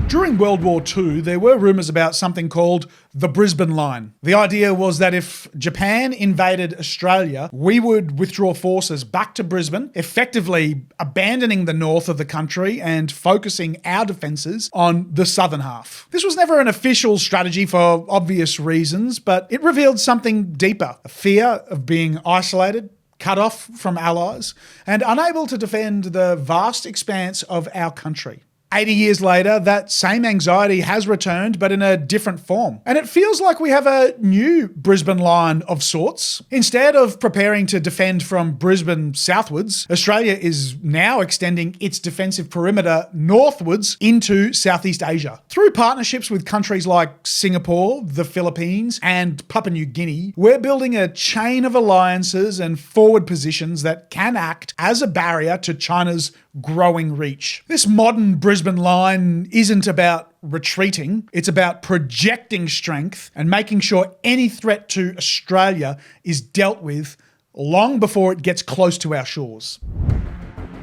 During World War II, there were rumours about something called the Brisbane Line. The idea was that if Japan invaded Australia, we would withdraw forces back to Brisbane, effectively abandoning the north of the country and focusing our defences on the southern half. This was never an official strategy for obvious reasons, but it revealed something deeper: a fear of being isolated, cut off from allies, and unable to defend the vast expanse of our country. 80 years later, that same anxiety has returned, but in a different form. And it feels like we have a new Brisbane Line of sorts. Instead of preparing to defend from Brisbane southwards, Australia is now extending its defensive perimeter northwards into Southeast Asia. Through partnerships with countries like Singapore, the Philippines, and Papua New Guinea, we're building a chain of alliances and forward positions that can act as a barrier to China's growing reach. This modern Brisbane Line isn't about retreating, it's about projecting strength and making sure any threat to Australia is dealt with long before it gets close to our shores.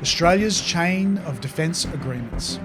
Australia's chain of defence agreements.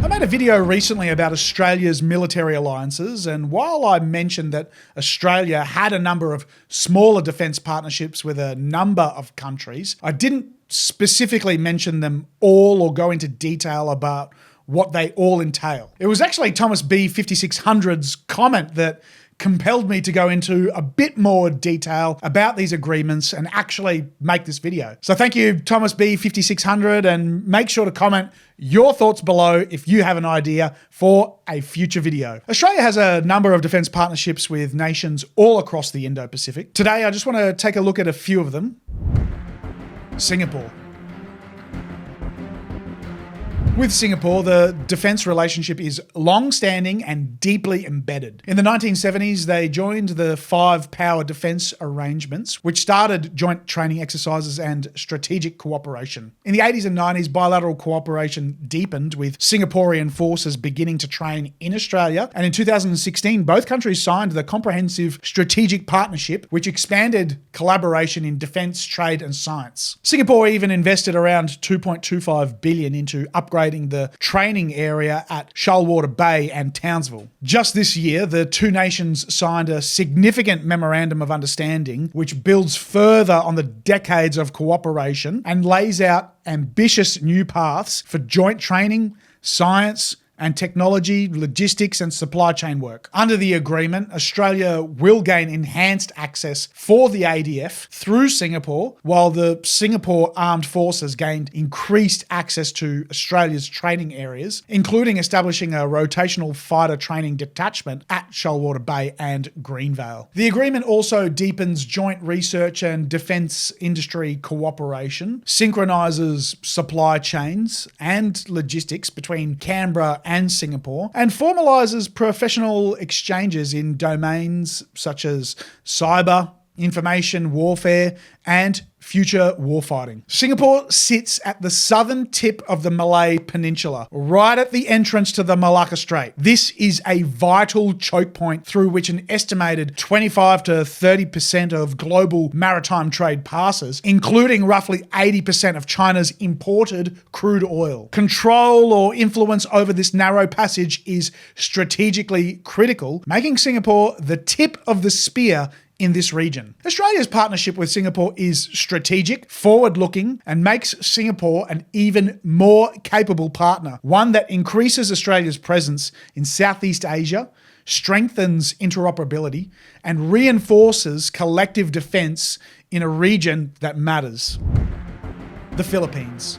I made a video recently about Australia's military alliances, and while I mentioned that Australia had a number of smaller defence partnerships with a number of countries, I didn't specifically mention them all or go into detail about what they all entail. It was actually Thomas B 5600's comment that compelled me to go into a bit more detail about these agreements and actually make this video. So thank you, Thomas B 5600, and make sure to comment your thoughts below if you have an idea for a future video. Australia has a number of defence partnerships with nations all across the Indo-Pacific. Today, I just want to take a look at a few of them. Singapore. With Singapore, the defence relationship is long-standing and deeply embedded. In the 1970s, they joined the 5 Power Defence Arrangements, which started joint training exercises and strategic cooperation. In the 80s and 90s, bilateral cooperation deepened, with Singaporean forces beginning to train in Australia. And in 2016, both countries signed the Comprehensive Strategic Partnership, which expanded collaboration in defence, trade and science. Singapore even invested around $2.25 billion into upgrading the training area at Shoalwater Bay and Townsville. Just this year, the two nations signed a significant memorandum of understanding which builds further on the decades of cooperation and lays out ambitious new paths for joint training, science, and technology, logistics and supply chain work. Under the agreement, Australia will gain enhanced access for the ADF through Singapore, while the Singapore Armed Forces gained increased access to Australia's training areas, including establishing a rotational fighter training detachment at Shoalwater Bay and Greenvale. The agreement also deepens joint research and defence industry cooperation, synchronises supply chains and logistics between Canberra and Singapore, and formalises professional exchanges in domains such as cyber, information warfare, and future warfighting. Singapore sits at the southern tip of the Malay Peninsula, right at the entrance to the Malacca Strait. This is a vital choke point through which an estimated 25 to 30% of global maritime trade passes, including roughly 80% of China's imported crude oil. Control or influence over this narrow passage is strategically critical, making Singapore the tip of the spear in this region. Australia's partnership with Singapore is strategic, forward-looking, and makes Singapore an even more capable partner, one that increases Australia's presence in Southeast Asia, strengthens interoperability, and reinforces collective defence in a region that matters. The Philippines.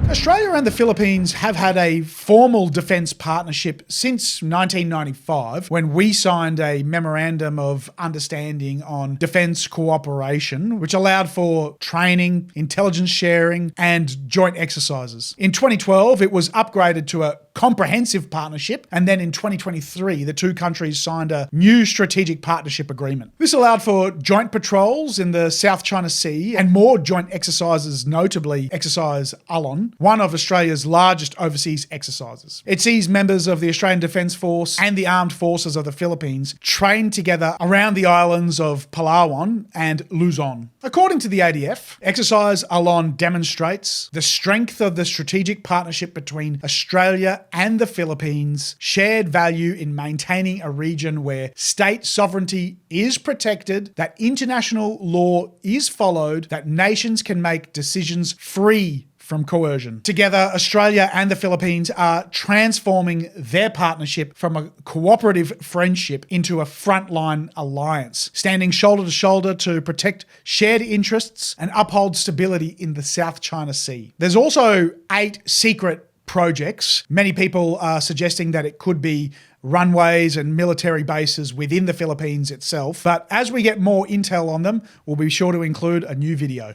Australia and the Philippines have had a formal defence partnership since 1995, when we signed a memorandum of understanding on defence cooperation, which allowed for training, intelligence sharing, and joint exercises. In 2012, it was upgraded to a comprehensive partnership, and then in 2023, the two countries signed a new strategic partnership agreement. This allowed for joint patrols in the South China Sea and more joint exercises, notably Exercise Alon, one of Australia's largest overseas exercises. It sees members of the Australian Defence Force and the Armed Forces of the Philippines train together around the islands of Palawan and Luzon. According to the ADF, Exercise Alon demonstrates the strength of the strategic partnership between Australia and the Philippines, shared value in maintaining a region where state sovereignty is protected, that international law is followed, that nations can make decisions free from coercion. Together, Australia and the Philippines are transforming their partnership from a cooperative friendship into a frontline alliance, standing shoulder to shoulder to protect shared interests and uphold stability in the South China Sea. There's also 8 secret projects. Many people are suggesting that it could be runways and military bases within the Philippines itself, but as we get more intel on them, we'll be sure to include a new video.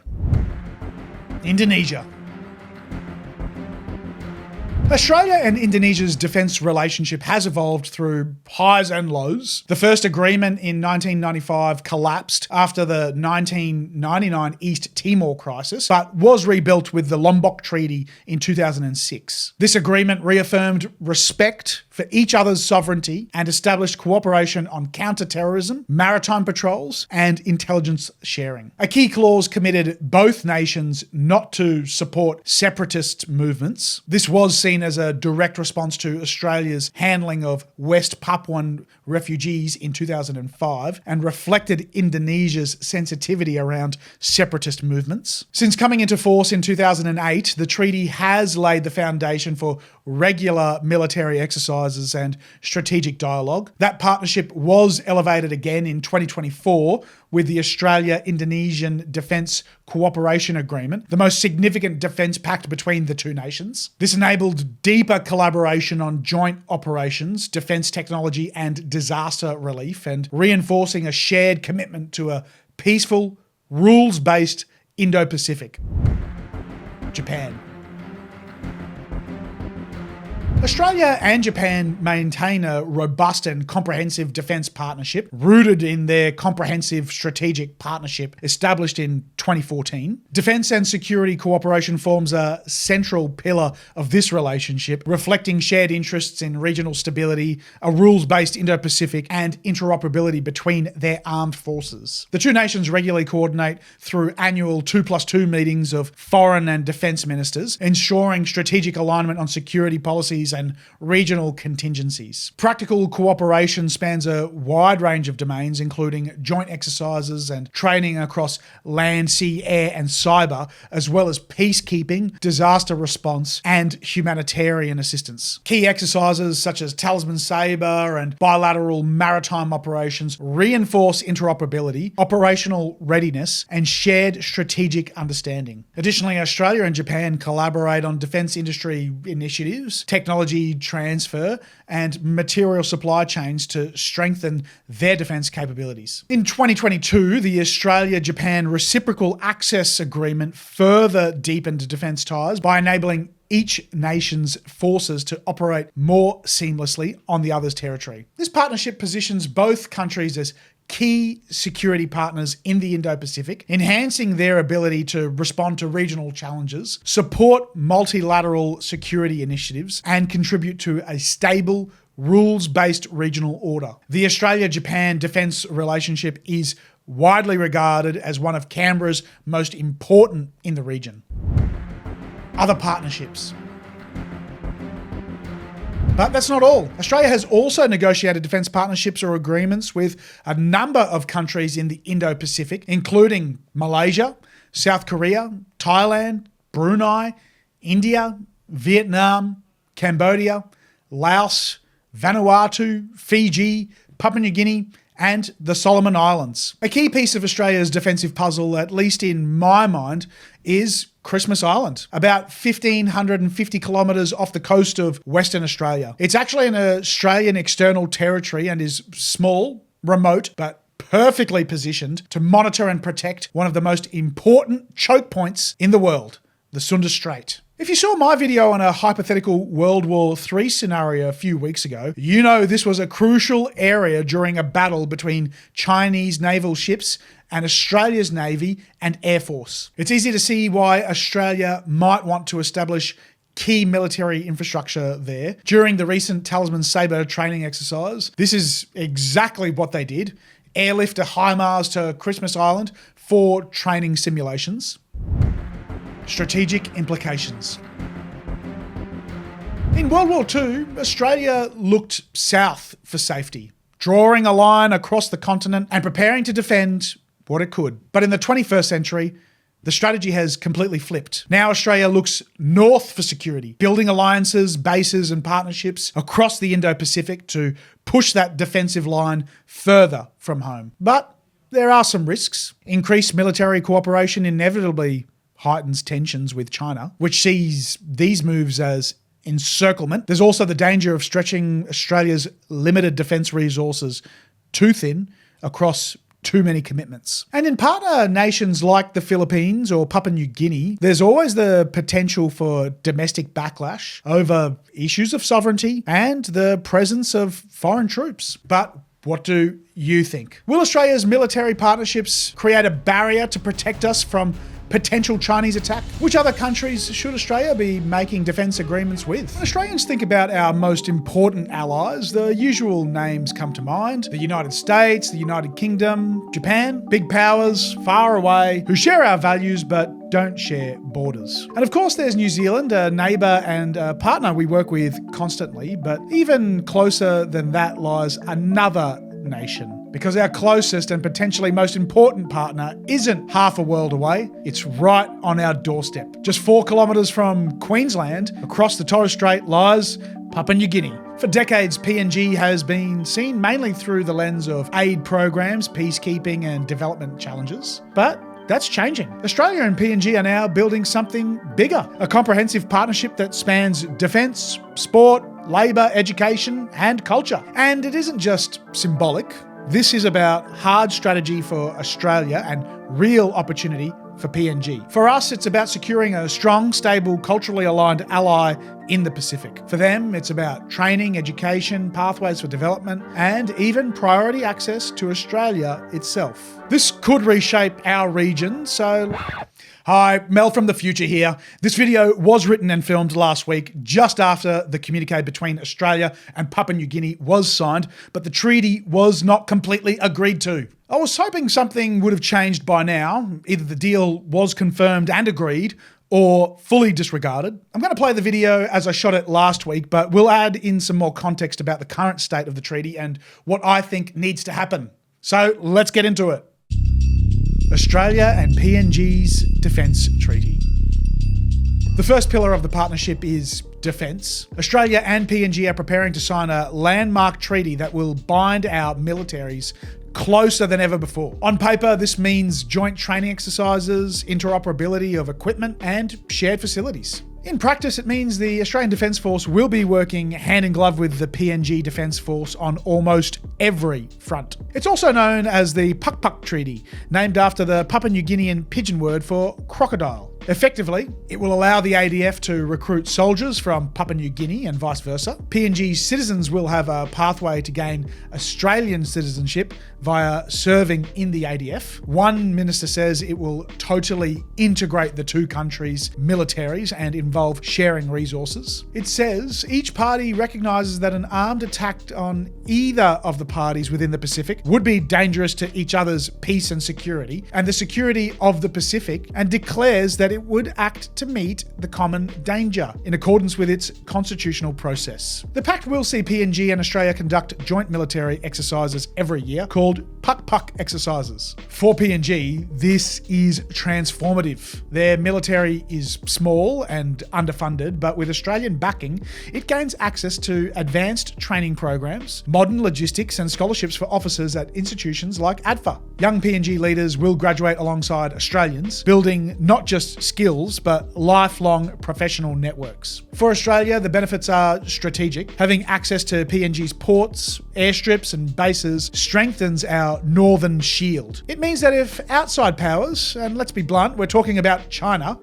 Indonesia. Australia and Indonesia's defence relationship has evolved through highs and lows. The first agreement in 1995 collapsed after the 1999 East Timor crisis, but was rebuilt with the Puk Puk Treaty in 2006. This agreement reaffirmed respect for each other's sovereignty and established cooperation on counter-terrorism, maritime patrols, and intelligence sharing. A key clause committed both nations not to support separatist movements. This was seen as a direct response to Australia's handling of West Papuan refugees in 2005 and reflected Indonesia's sensitivity around separatist movements. Since coming into force in 2008, the treaty has laid the foundation for regular military exercises and strategic dialogue. That partnership was elevated again in 2024 with the Australia-Indonesian Defence Cooperation Agreement, the most significant defence pact between the two nations. This enabled deeper collaboration on joint operations, defence technology and disaster relief, and reinforcing a shared commitment to a peaceful, rules-based Indo-Pacific. Japan. Australia and Japan maintain a robust and comprehensive defence partnership rooted in their comprehensive strategic partnership established in 2014. Defence and security cooperation forms a central pillar of this relationship, reflecting shared interests in regional stability, a rules-based Indo-Pacific, and interoperability between their armed forces. The two nations regularly coordinate through annual 2+2 meetings of foreign and defence ministers, ensuring strategic alignment on security policies and regional contingencies. Practical cooperation spans a wide range of domains, including joint exercises and training across land, sea, air, and cyber, as well as peacekeeping, disaster response, and humanitarian assistance. Key exercises such as Talisman Sabre and bilateral maritime operations reinforce interoperability, operational readiness, and shared strategic understanding. Additionally, Australia and Japan collaborate on defence industry initiatives, technology transfer, and material supply chains to strengthen their defence capabilities. In 2022, the Australia-Japan Reciprocal Access Agreement further deepened defence ties by enabling each nation's forces to operate more seamlessly on the other's territory. This partnership positions both countries as key security partners in the Indo-Pacific, enhancing their ability to respond to regional challenges, support multilateral security initiatives, and contribute to a stable, rules-based regional order. The Australia-Japan defence relationship is widely regarded as one of Canberra's most important in the region. Other partnerships. But that's not all. Australia has also negotiated defence partnerships or agreements with a number of countries in the Indo-Pacific, including Malaysia, South Korea, Thailand, Brunei, India, Vietnam, Cambodia, Laos, Vanuatu, Fiji, Papua New Guinea, and the Solomon Islands. A key piece of Australia's defensive puzzle, at least in my mind, is Christmas Island, about 1,550 kilometres off the coast of Western Australia. It's actually an Australian external territory and is small, remote, but perfectly positioned to monitor and protect one of the most important choke points in the world, the Sunda Strait. If you saw my video on a hypothetical World War III scenario a few weeks ago, you know this was a crucial area during a battle between Chinese naval ships and Australia's Navy and Air Force. It's easy to see why Australia might want to establish key military infrastructure there. During the recent Talisman Sabre training exercise, this is exactly what they did. Airlift a HIMARS to Christmas Island for training simulations. Strategic implications. In World War II, Australia looked south for safety, drawing a line across the continent and preparing to defend what it could. But in the 21st century, the strategy has completely flipped. Now Australia looks north for security, building alliances, bases, and partnerships across the Indo-Pacific to push that defensive line further from home. But there are some risks. Increased military cooperation inevitably heightens tensions with China, which sees these moves as encirclement. There's also the danger of stretching Australia's limited defence resources too thin across too many commitments. And in partner nations like the Philippines or Papua New Guinea, there's always the potential for domestic backlash over issues of sovereignty and the presence of foreign troops. But what do you think? Will Australia's military partnerships create a barrier to protect us from potential Chinese attack? Which other countries should Australia be making defence agreements with? When Australians think about our most important allies, the usual names come to mind: the United States, the United Kingdom, Japan, big powers, far away, who share our values but don't share borders. And of course there's New Zealand, a neighbour and a partner we work with constantly, but even closer than that lies another nation, because our closest and potentially most important partner isn't half a world away, it's right on our doorstep. Just 4 kilometres from Queensland, across the Torres Strait, lies Papua New Guinea. For decades, PNG has been seen mainly through the lens of aid programs, peacekeeping and development challenges. But that's changing. Australia and PNG are now building something bigger, a comprehensive partnership that spans defence, sport, labour, education and culture. And it isn't just symbolic. This is about hard strategy for Australia and real opportunity for PNG. For us, it's about securing a strong, stable, culturally aligned ally in the Pacific. For them, it's about training, education, pathways for development, and even priority access to Australia itself. This could reshape our region, so... Hi, Mel from the future here. This video was written and filmed last week, just after the communique between Australia and Papua New Guinea was signed, but the treaty was not completely agreed to. I was hoping something would have changed by now. Either the deal was confirmed and agreed, or fully disregarded. I'm going to play the video as I shot it last week, but we'll add in some more context about the current state of the treaty and what I think needs to happen. So let's get into it. Australia and PNG's Defence Treaty. The first pillar of the partnership is defence. Australia and PNG are preparing to sign a landmark treaty that will bind our militaries closer than ever before. On paper, this means joint training exercises, interoperability of equipment, and shared facilities. In practice, it means the Australian Defence Force will be working hand in glove with the PNG Defence Force on almost every front. It's also known as the Puk Puk Treaty, named after the Papua New Guinean pidgin word for crocodile. Effectively, it will allow the ADF to recruit soldiers from Papua New Guinea and vice versa. PNG citizens will have a pathway to gain Australian citizenship via serving in the ADF. One minister says it will totally integrate the two countries' militaries and involve sharing resources. It says each party recognises that an armed attack on either of the parties within the Pacific would be dangerous to each other's peace and security, and the security of the Pacific, and declares that it would act to meet the common danger in accordance with its constitutional process. The pact will see PNG and Australia conduct joint military exercises every year called Puk Puk exercises. For PNG, this is transformative. Their military is small and underfunded, but with Australian backing, it gains access to advanced training programs, modern logistics and scholarships for officers at institutions like ADFA. Young PNG leaders will graduate alongside Australians, building not just skills, but lifelong professional networks. For Australia, the benefits are strategic. Having access to PNG's ports, airstrips and bases strengthens our northern shield. It means that if outside powers, and let's be blunt, we're talking about China,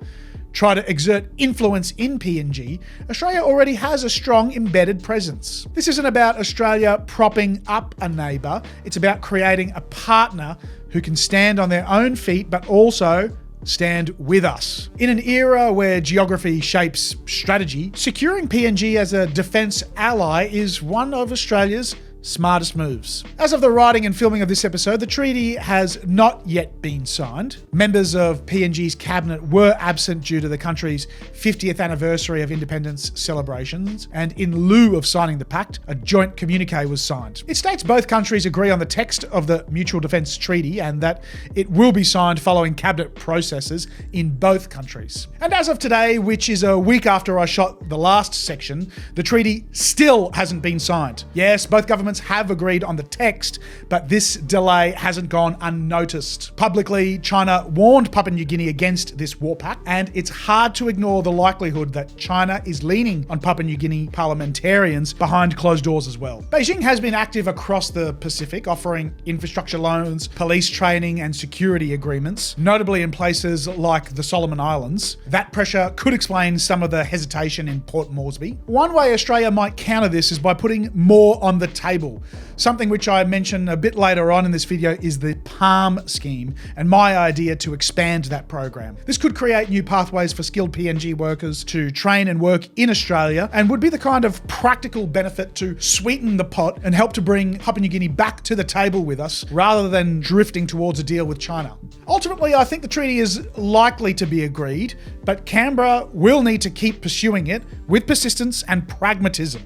try to exert influence in PNG, Australia already has a strong embedded presence. This isn't about Australia propping up a neighbour, it's about creating a partner who can stand on their own feet but also stand with us. In an era where geography shapes strategy, securing PNG as a defence ally is one of Australia's smartest moves. As of the writing and filming of this episode, the treaty has not yet been signed. Members of PNG's cabinet were absent due to the country's 50th anniversary of independence celebrations, and in lieu of signing the pact, a joint communique was signed. It states both countries agree on the text of the Mutual Defence Treaty and that it will be signed following cabinet processes in both countries. And as of today, which is a week after I shot the last section, the treaty still hasn't been signed. Yes, both governments governments have agreed on the text, but this delay hasn't gone unnoticed. Publicly, China warned Papua New Guinea against this war pact, and it's hard to ignore the likelihood that China is leaning on Papua New Guinea parliamentarians behind closed doors as well. Beijing has been active across the Pacific, offering infrastructure loans, police training, and security agreements, notably in places like the Solomon Islands. That pressure could explain some of the hesitation in Port Moresby. One way Australia might counter this is by putting more on the table. Something which I mention a bit later on in this video is the PALM scheme and my idea to expand that program. This could create new pathways for skilled PNG workers to train and work in Australia and would be the kind of practical benefit to sweeten the pot and help to bring Papua New Guinea back to the table with us rather than drifting towards a deal with China. Ultimately, I think the treaty is likely to be agreed, but Canberra will need to keep pursuing it with persistence and pragmatism.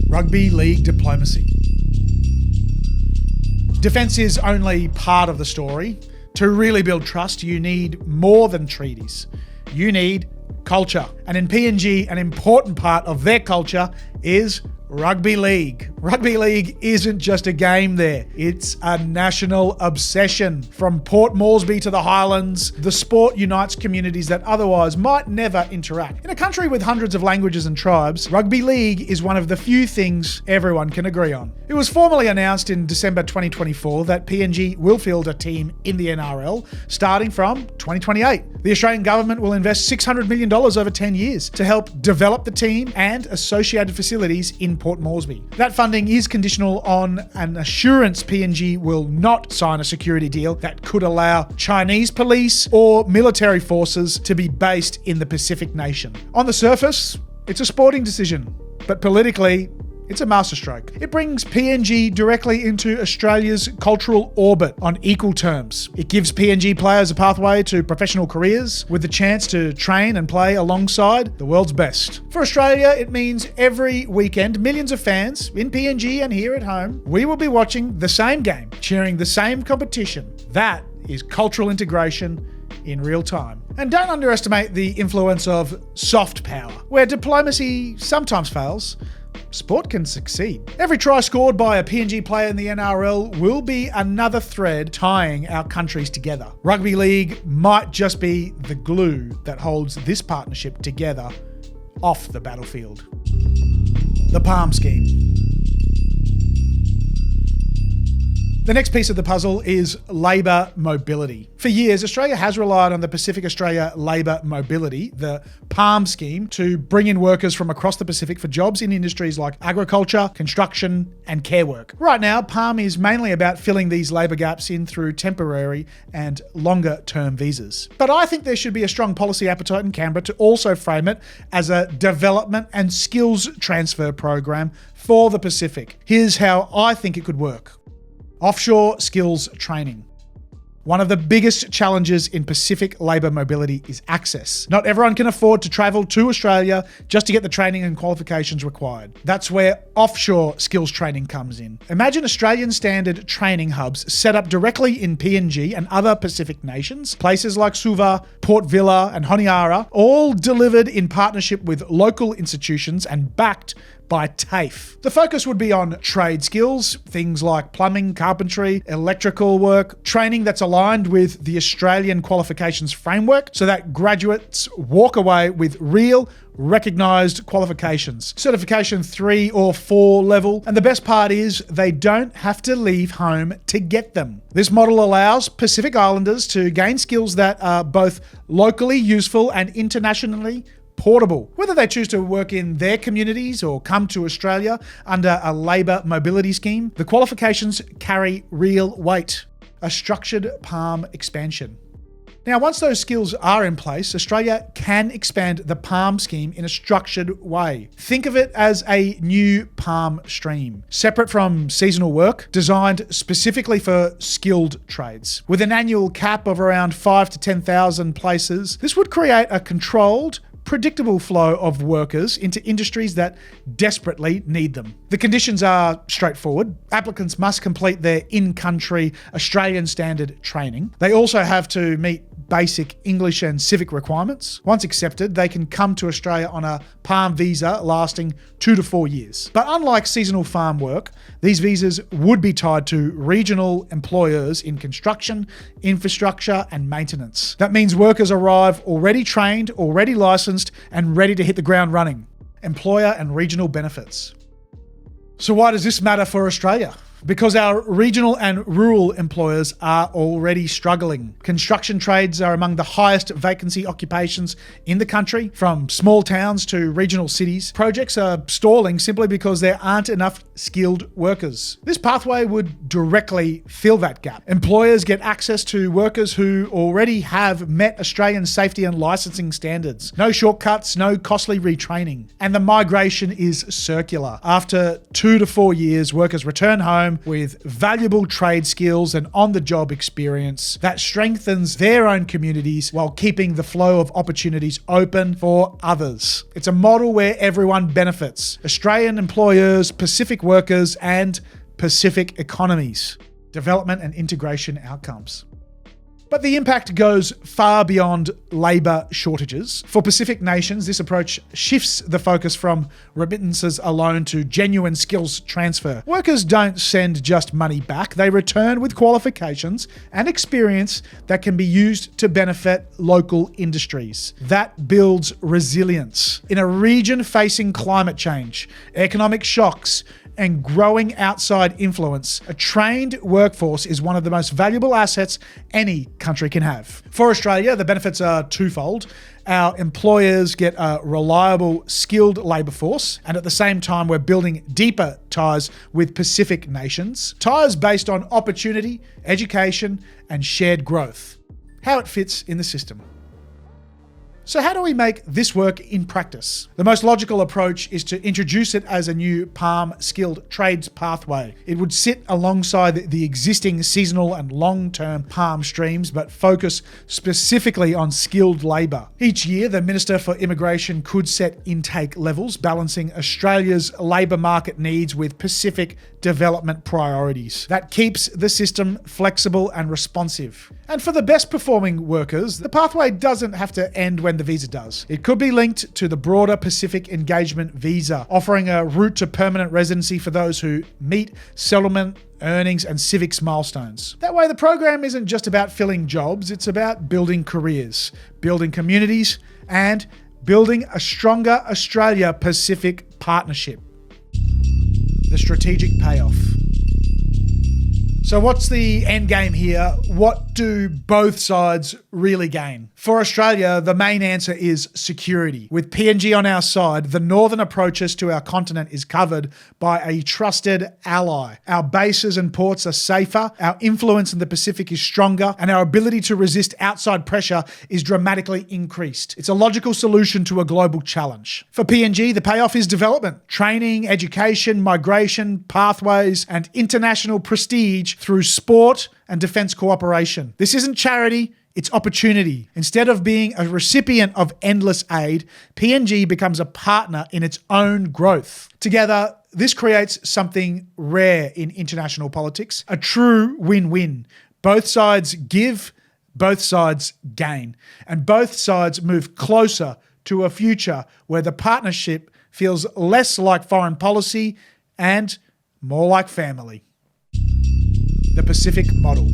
Rugby league diplomacy. Defence is only part of the story. To really build trust, you need more than treaties. You need culture. And in PNG, an important part of their culture is rugby league. Rugby league isn't just a game there. It's a national obsession. From Port Moresby to the Highlands, the sport unites communities that otherwise might never interact. In a country with hundreds of languages and tribes, rugby league is one of the few things everyone can agree on. It was formally announced in December 2024 that PNG will field a team in the NRL starting from 2028. The Australian government will invest $600 million over 10 years to help develop the team and associated facilities in Port Moresby. That funding is conditional on an assurance PNG will not sign a security deal that could allow Chinese police or military forces to be based in the Pacific nation. On the surface, it's a sporting decision, but politically, it's a masterstroke. It brings PNG directly into Australia's cultural orbit on equal terms. It gives PNG players a pathway to professional careers with the chance to train and play alongside the world's best. For Australia, it means every weekend, millions of fans in PNG and here at home, we will be watching the same game, cheering the same competition. That is cultural integration in real time. And don't underestimate the influence of soft power. Where diplomacy sometimes fails, sport can succeed. Every try scored by a PNG player in the NRL will be another thread tying our countries together. Rugby league might just be the glue that holds this partnership together off the battlefield. The PALM scheme. The next piece of the puzzle is labour mobility. For years, Australia has relied on the Pacific Australia Labour Mobility, the PALM scheme, to bring in workers from across the Pacific for jobs in industries like agriculture, construction, and care work. Right now, PALM is mainly about filling these labour gaps in through temporary and longer-term visas. But I think there should be a strong policy appetite in Canberra to also frame it as a development and skills transfer program for the Pacific. Here's how I think it could work. Offshore skills training. One of the biggest challenges in Pacific labour mobility is access. Not everyone can afford to travel to Australia just to get the training and qualifications required. That's where offshore skills training comes in. Imagine Australian standard training hubs set up directly in PNG and other Pacific nations, places like Suva, Port Vila, and Honiara, all delivered in partnership with local institutions and backed by TAFE. The focus would be on trade skills, things like plumbing, carpentry, electrical work, training that's aligned with the Australian qualifications framework so that graduates walk away with real, recognised qualifications. Certification 3 or 4 level. And the best part is they don't have to leave home to get them. This model allows Pacific Islanders to gain skills that are both locally useful and internationally portable. Whether they choose to work in their communities or come to Australia under a labour mobility scheme, the qualifications carry real weight. A structured PALM expansion. Now, once those skills are in place, Australia can expand the PALM scheme in a structured way. Think of it as a new PALM stream, separate from seasonal work, designed specifically for skilled trades. With an annual cap of around 5,000 to 10,000 places, this would create a controlled, predictable flow of workers into industries that desperately need them. The conditions are straightforward. Applicants must complete their in-country Australian standard training. They also have to meet basic English and civic requirements. Once accepted, they can come to Australia on a PALM visa lasting 2 to 4 years. But unlike seasonal farm work, these visas would be tied to regional employers in construction, infrastructure, and maintenance. That means workers arrive already trained, already licensed, and ready to hit the ground running. Employer and regional benefits. So why does this matter for Australia? Because our regional and rural employers are already struggling. Construction trades are among the highest vacancy occupations in the country, from small towns to regional cities. Projects are stalling simply because there aren't enough skilled workers. This pathway would directly fill that gap. Employers get access to workers who already have met Australian safety and licensing standards. No shortcuts, no costly retraining. And the migration is circular. After 2 to 4 years, workers return home with valuable trade skills and on-the-job experience that strengthens their own communities while keeping the flow of opportunities open for others. It's a model where everyone benefits: Australian employers, Pacific workers, and Pacific economies. Development and integration outcomes. But the impact goes far beyond labour shortages. For Pacific nations, this approach shifts the focus from remittances alone to genuine skills transfer. Workers don't send just money back, they return with qualifications and experience that can be used to benefit local industries. That builds resilience. In a region facing climate change, economic shocks, and growing outside influence, a trained workforce is one of the most valuable assets any country can have. For Australia, the benefits are twofold. Our employers get a reliable, skilled labour force, and at the same time, we're building deeper ties with Pacific nations, ties based on opportunity, education, and shared growth. How it fits in the system. So how do we make this work in practice? The most logical approach is to introduce it as a new PALM skilled trades pathway. It would sit alongside the existing seasonal and long-term PALM streams, but focus specifically on skilled labour. Each year, the Minister for Immigration could set intake levels, balancing Australia's labour market needs with Pacific development priorities. That keeps the system flexible and responsive. And for the best performing workers, the pathway doesn't have to end when the visa does. It could be linked to the broader Pacific Engagement Visa, offering a route to permanent residency for those who meet settlement, earnings, and civics milestones. That way, the program isn't just about filling jobs, it's about building careers, building communities, and building a stronger Australia-Pacific partnership. The strategic payoff. So what's the end game here? What do both sides really gain? For Australia, the main answer is security. With PNG on our side, the northern approaches to our continent is covered by a trusted ally. Our bases and ports are safer, our influence in the Pacific is stronger, and our ability to resist outside pressure is dramatically increased. It's a logical solution to a global challenge. For PNG, the payoff is development, training, education, migration, pathways, and international prestige through sport and defence cooperation. This isn't charity, it's opportunity. Instead of being a recipient of endless aid, PNG becomes a partner in its own growth. Together, this creates something rare in international politics, a true win-win. Both sides give, both sides gain, and both sides move closer to a future where the partnership feels less like foreign policy and more like family. The Pacific model.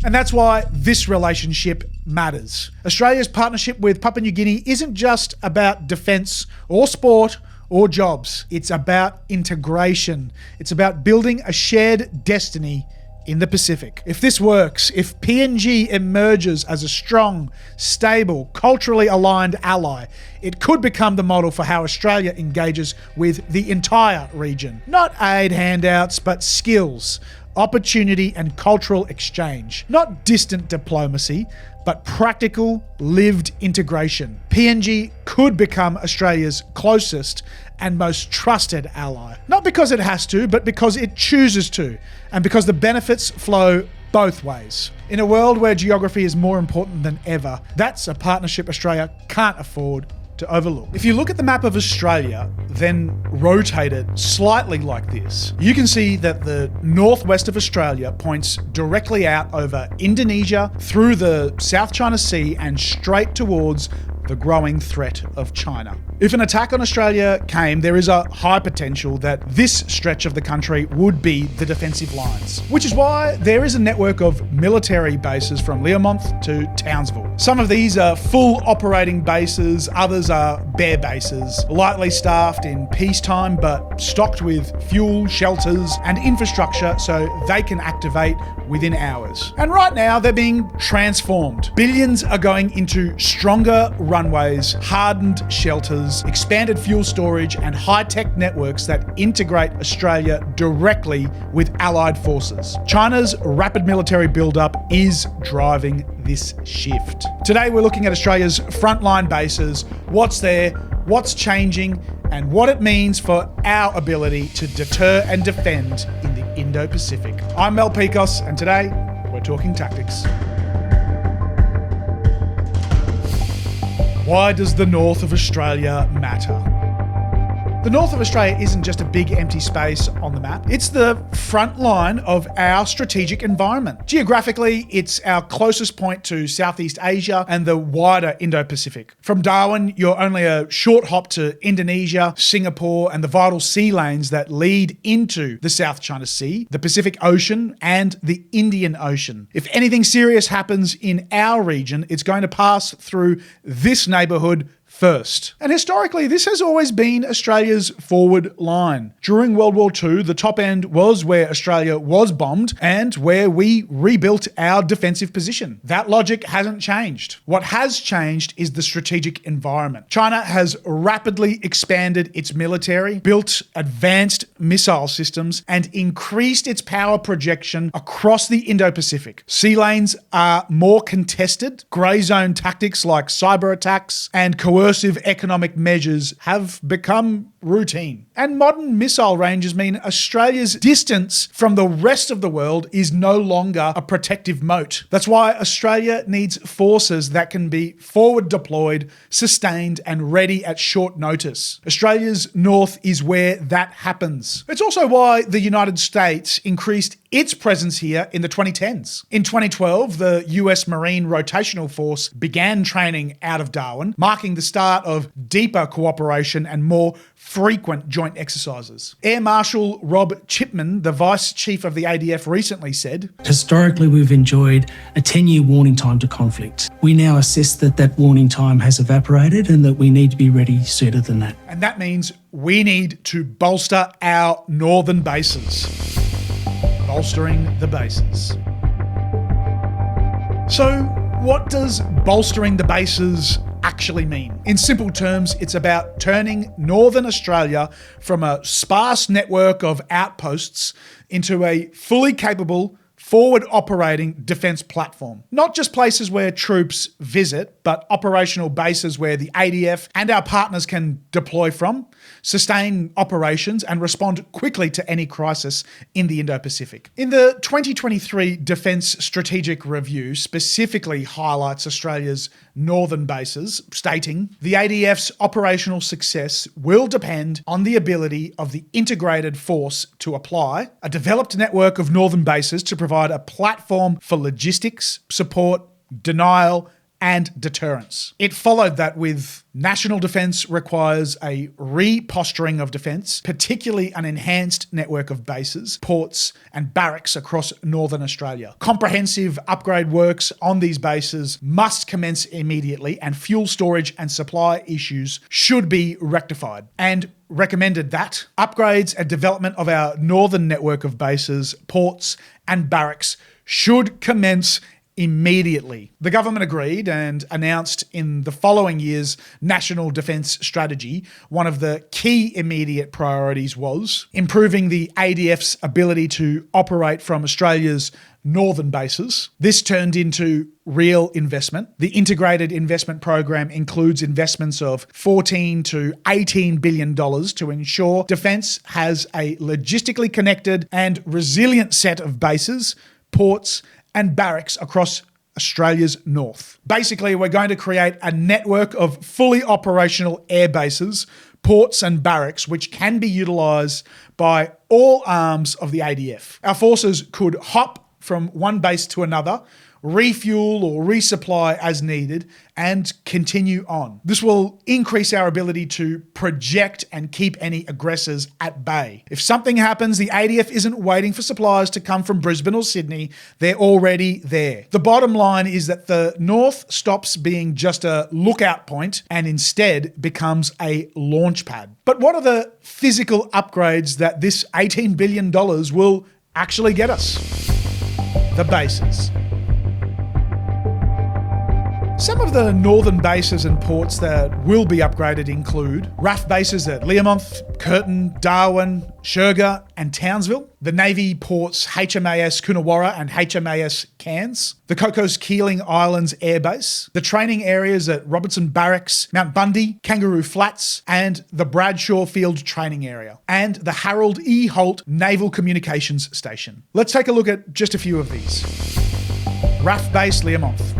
And that's why this relationship matters. Australia's partnership with Papua New Guinea isn't just about defence or sport or jobs. It's about integration. It's about building a shared destiny in the Pacific. If this works, if PNG emerges as a strong, stable, culturally aligned ally, it could become the model for how Australia engages with the entire region. Not aid handouts, but skills, opportunity, and cultural exchange. Not distant diplomacy, but practical, lived integration. PNG could become Australia's closest and most trusted ally. Not because it has to, but because it chooses to, and because the benefits flow both ways. In a world where geography is more important than ever, that's a partnership Australia can't afford to overlook. If you look at the map of Australia, then rotate it slightly like this, you can see that the northwest of Australia points directly out over Indonesia, through the South China Sea and straight towards the growing threat of China. If an attack on Australia came, there is a high potential that this stretch of the country would be the defensive lines, which is why there is a network of military bases from Learmonth to Townsville. Some of these are full operating bases, others are bare bases, lightly staffed in peacetime but stocked with fuel, shelters and infrastructure so they can activate within hours. And right now they're being transformed. Billions are going into stronger runways, hardened shelters, expanded fuel storage and high-tech networks that integrate Australia directly with allied forces. China's rapid military build-up is driving this shift. Today we're looking at Australia's frontline bases, what's there, what's changing, and what it means for our ability to deter and defend in the Indo-Pacific. I'm Mel Pikos, and today we're talking tactics. Why does the north of Australia matter? The north of Australia isn't just a big empty space on the map. It's the front line of our strategic environment. Geographically, it's our closest point to Southeast Asia and the wider Indo-Pacific. From Darwin, you're only a short hop to Indonesia, Singapore, and the vital sea lanes that lead into the South China Sea, the Pacific Ocean, and the Indian Ocean. If anything serious happens in our region, it's going to pass through this neighbourhood first. And historically, this has always been Australia's forward line. During World War II, the top end was where Australia was bombed and where we rebuilt our defensive position. That logic hasn't changed. What has changed is the strategic environment. China has rapidly expanded its military, built advanced missile systems, and increased its power projection across the Indo-Pacific. Sea lanes are more contested. Grey zone tactics like cyber attacks and coercive economic measures have become routine. And modern missile ranges mean Australia's distance from the rest of the world is no longer a protective moat. That's why Australia needs forces that can be forward deployed, sustained, and ready at short notice. Australia's north is where that happens. It's also why the United States increased its presence here in the 2010s. In 2012, the US Marine Rotational Force began training out of Darwin, marking the start of deeper cooperation and more frequent joint exercises. Air Marshal Rob Chipman, the Vice Chief of the ADF, recently said, "Historically, we've enjoyed a 10-year warning time to conflict. We now assess that that warning time has evaporated and that we need to be ready sooner than that." And that means we need to bolster our northern bases. Bolstering the bases. So, what does bolstering the bases actually mean? In simple terms, it's about turning Northern Australia from a sparse network of outposts into a fully capable, forward operating defence platform. Not just places where troops visit, but operational bases where the ADF and our partners can deploy from, sustain operations and respond quickly to any crisis in the Indo-Pacific. In the 2023 Defence Strategic Review specifically highlights Australia's northern bases, stating, "The ADF's operational success will depend on the ability of the integrated force to apply a developed network of northern bases to provide a platform for logistics, support, denial, and deterrence." It followed that with national defence requires a reposturing of defence, particularly an enhanced network of bases, ports and barracks across Northern Australia. Comprehensive upgrade works on these bases must commence immediately, and fuel storage and supply issues should be rectified. And recommended that upgrades and development of our northern network of bases, ports and barracks should commence immediately. The government agreed and announced in the following year's National Defence Strategy, one of the key immediate priorities was improving the ADF's ability to operate from Australia's northern bases. This turned into real investment. The integrated investment program includes investments of $14 to $18 billion to ensure defence has a logistically connected and resilient set of bases, ports, and barracks across Australia's north. Basically, we're going to create a network of fully operational air bases, ports and barracks, which can be utilised by all arms of the ADF. Our forces could hop from one base to another, refuel or resupply as needed, and continue on. This will increase our ability to project and keep any aggressors at bay. If something happens, the ADF isn't waiting for supplies to come from Brisbane or Sydney, they're already there. The bottom line is that the North stops being just a lookout point and instead becomes a launch pad. But what are the physical upgrades that this $18 billion will actually get us? The bases. Some of the northern bases and ports that will be upgraded include RAF bases at Learmonth, Curtin, Darwin, Sherga and Townsville, the Navy ports HMAS Coonawarra and HMAS Cairns, the Cocos Keeling Islands Air Base, the training areas at Robertson Barracks, Mount Bundy, Kangaroo Flats, and the Bradshaw Field Training Area, and the Harold E. Holt Naval Communications Station. Let's take a look at just a few of these. RAF Base Learmonth.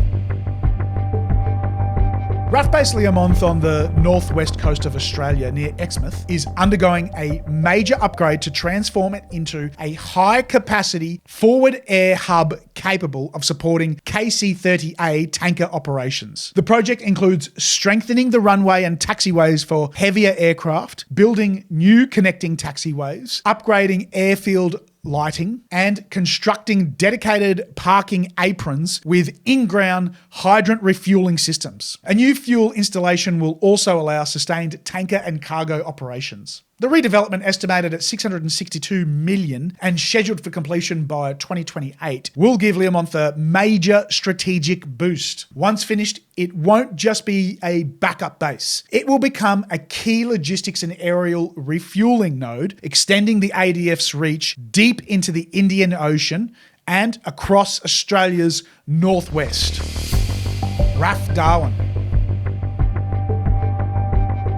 RAF Base Learmonth on the northwest coast of Australia near Exmouth is undergoing a major upgrade to transform it into a high-capacity forward air hub capable of supporting KC-30A tanker operations. The project includes strengthening the runway and taxiways for heavier aircraft, building new connecting taxiways, upgrading airfield lighting, and constructing dedicated parking aprons with in-ground hydrant refueling systems. A new fuel installation will also allow sustained tanker and cargo operations. The redevelopment, estimated at $662 million and scheduled for completion by 2028, will give Learmonth a major strategic boost. Once finished, it won't just be a backup base. It will become a key logistics and aerial refueling node, extending the ADF's reach deep into the Indian Ocean and across Australia's northwest. RAF Darwin.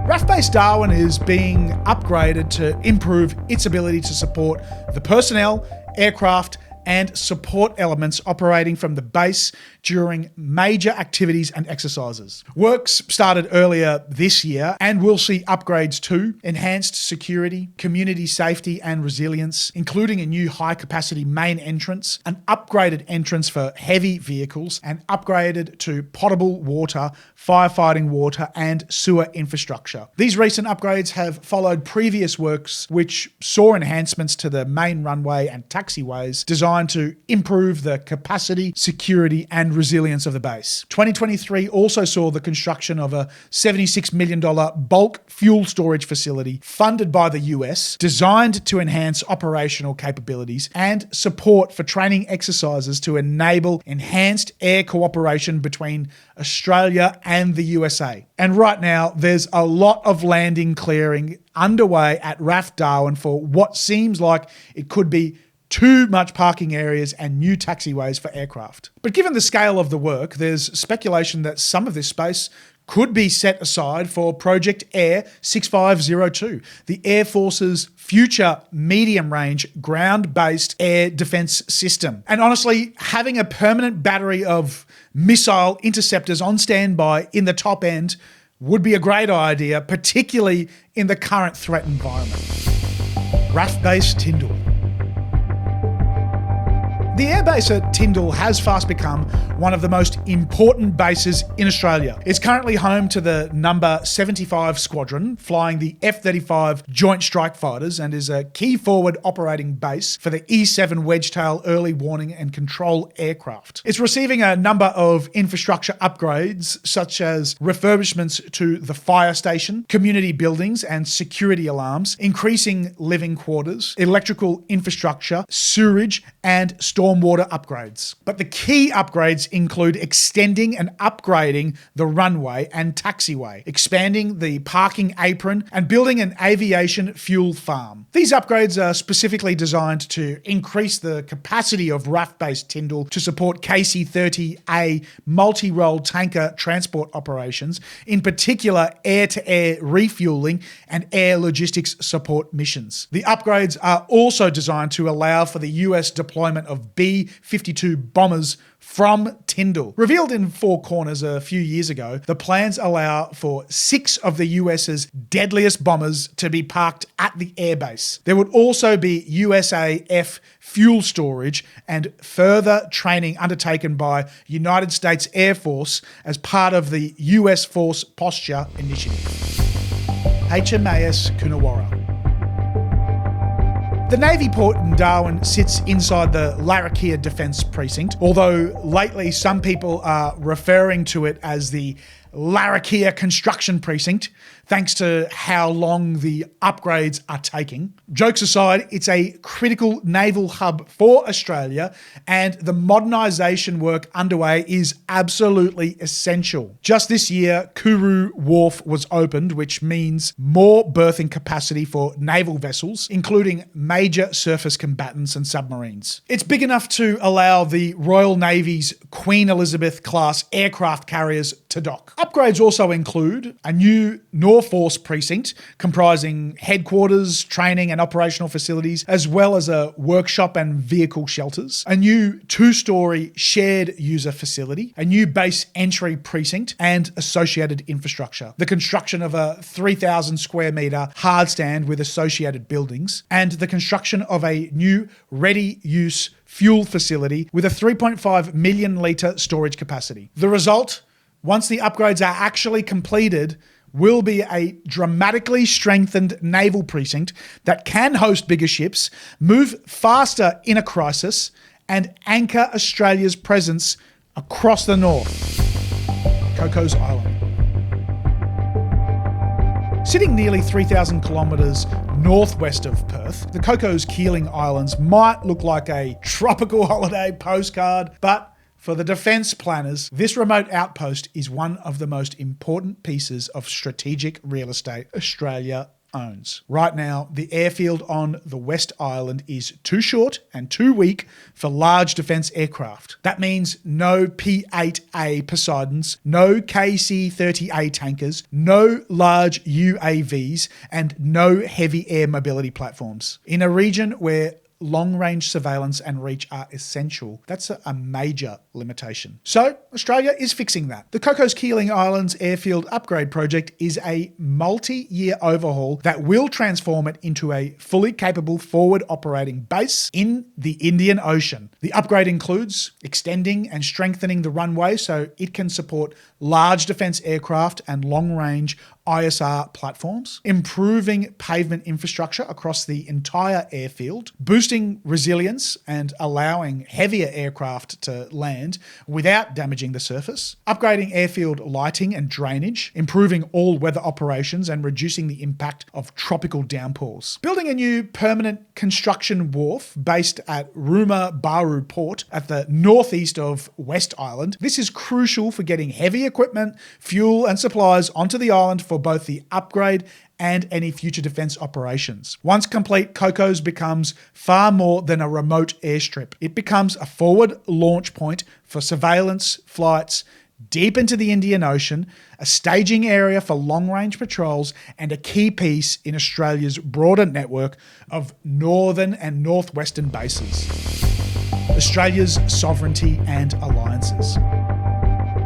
RAF Base Darwin is being upgraded to improve its ability to support the personnel, aircraft, and support elements operating from the base during major activities and exercises. Works started earlier this year and will see upgrades to enhanced security, community safety and resilience, including a new high-capacity main entrance, an upgraded entrance for heavy vehicles, and upgraded to potable water, firefighting water, and sewer infrastructure. These recent upgrades have followed previous works which saw enhancements to the main runway and taxiways designed to improve the capacity, security, and resilience of the base. 2023 also saw the construction of a $76 million bulk fuel storage facility funded by the US, designed to enhance operational capabilities and support for training exercises to enable enhanced air cooperation between Australia and the USA. And right now, there's a lot of landing clearing underway at RAF Darwin for what seems like it could be too much parking areas and new taxiways for aircraft. But given the scale of the work, there's speculation that some of this space could be set aside for Project Air 6502, the Air Force's future medium-range ground-based air defense system. And honestly, having a permanent battery of missile interceptors on standby in the top end would be a great idea, particularly in the current threat environment. RAF Base Tyndall. The airbase at Tyndall has fast become one of the most important bases in Australia. It's currently home to the number 75 Squadron, flying the F-35 Joint Strike Fighters, and is a key forward operating base for the E-7 Wedgetail early warning and control aircraft. It's receiving a number of infrastructure upgrades, such as refurbishments to the fire station, community buildings and security alarms, increasing living quarters, electrical infrastructure, sewerage, and stormwater upgrades. But the key upgrades include extending and upgrading the runway and taxiway, expanding the parking apron, and building an aviation fuel farm. These upgrades are specifically designed to increase the capacity of RAF Base Tyndall to support KC-30A multi-role tanker transport operations, in particular air-to-air refueling and air logistics support missions. The upgrades are also designed to allow for the US deployment of B-52 bombers from Tyndall. Revealed in Four Corners a few years ago, the plans allow for 6 of the US's deadliest bombers to be parked at the airbase. There would also be USAF fuel storage and further training undertaken by United States Air Force as part of the US Force Posture Initiative. HMAS Coonawarra. The Navy port in Darwin sits inside the Larrakia Defence Precinct, although lately some people are referring to it as the Larrakia Construction Precinct, thanks to how long the upgrades are taking. Jokes aside, it's a critical naval hub for Australia, and the modernisation work underway is absolutely essential. Just this year, Kuru Wharf was opened, which means more berthing capacity for naval vessels, including major surface combatants and submarines. It's big enough to allow the Royal Navy's Queen Elizabeth-class aircraft carriers to dock. Upgrades also include a new Norforce precinct comprising headquarters, training and operational facilities, as well as a workshop and vehicle shelters, a new 2-storey shared user facility, a new base entry precinct and associated infrastructure, the construction of a 3,000 square metre hard stand with associated buildings, and the construction of a new ready-use fuel facility with a 3.5 million litre storage capacity. The result, once the upgrades are actually completed, will be a dramatically strengthened naval precinct that can host bigger ships, move faster in a crisis, and anchor Australia's presence across the north. Cocos Island. Sitting nearly 3,000 kilometres northwest of Perth, the Cocos Keeling Islands might look like a tropical holiday postcard, but for the defence planners, this remote outpost is one of the most important pieces of strategic real estate Australia owns. Right now, the airfield on the West Island is too short and too weak for large defence aircraft. That means no P-8A Poseidons, no KC-30A tankers, no large UAVs, and no heavy air mobility platforms. In a region where long-range surveillance and reach are essential, that's a major limitation. So Australia is fixing that. The Cocos Keeling Islands Airfield Upgrade Project is a multi-year overhaul that will transform it into a fully capable forward operating base in the Indian Ocean. The upgrade includes extending and strengthening the runway so it can support large defence aircraft and long-range ISR platforms, improving pavement infrastructure across the entire airfield, boosting resilience and allowing heavier aircraft to land without damaging the surface, upgrading airfield lighting and drainage, improving all-weather operations and reducing the impact of tropical downpours, building a new permanent construction wharf based at Ruma Baru Port at the northeast of West Island. This is crucial for getting heavy equipment, fuel and supplies onto the island for both the upgrade and any future defence operations. Once complete, Cocos becomes far more than a remote airstrip. It becomes a forward launch point for surveillance flights deep into the Indian Ocean, a staging area for long-range patrols, and a key piece in Australia's broader network of northern and northwestern bases. Australia's sovereignty and alliances.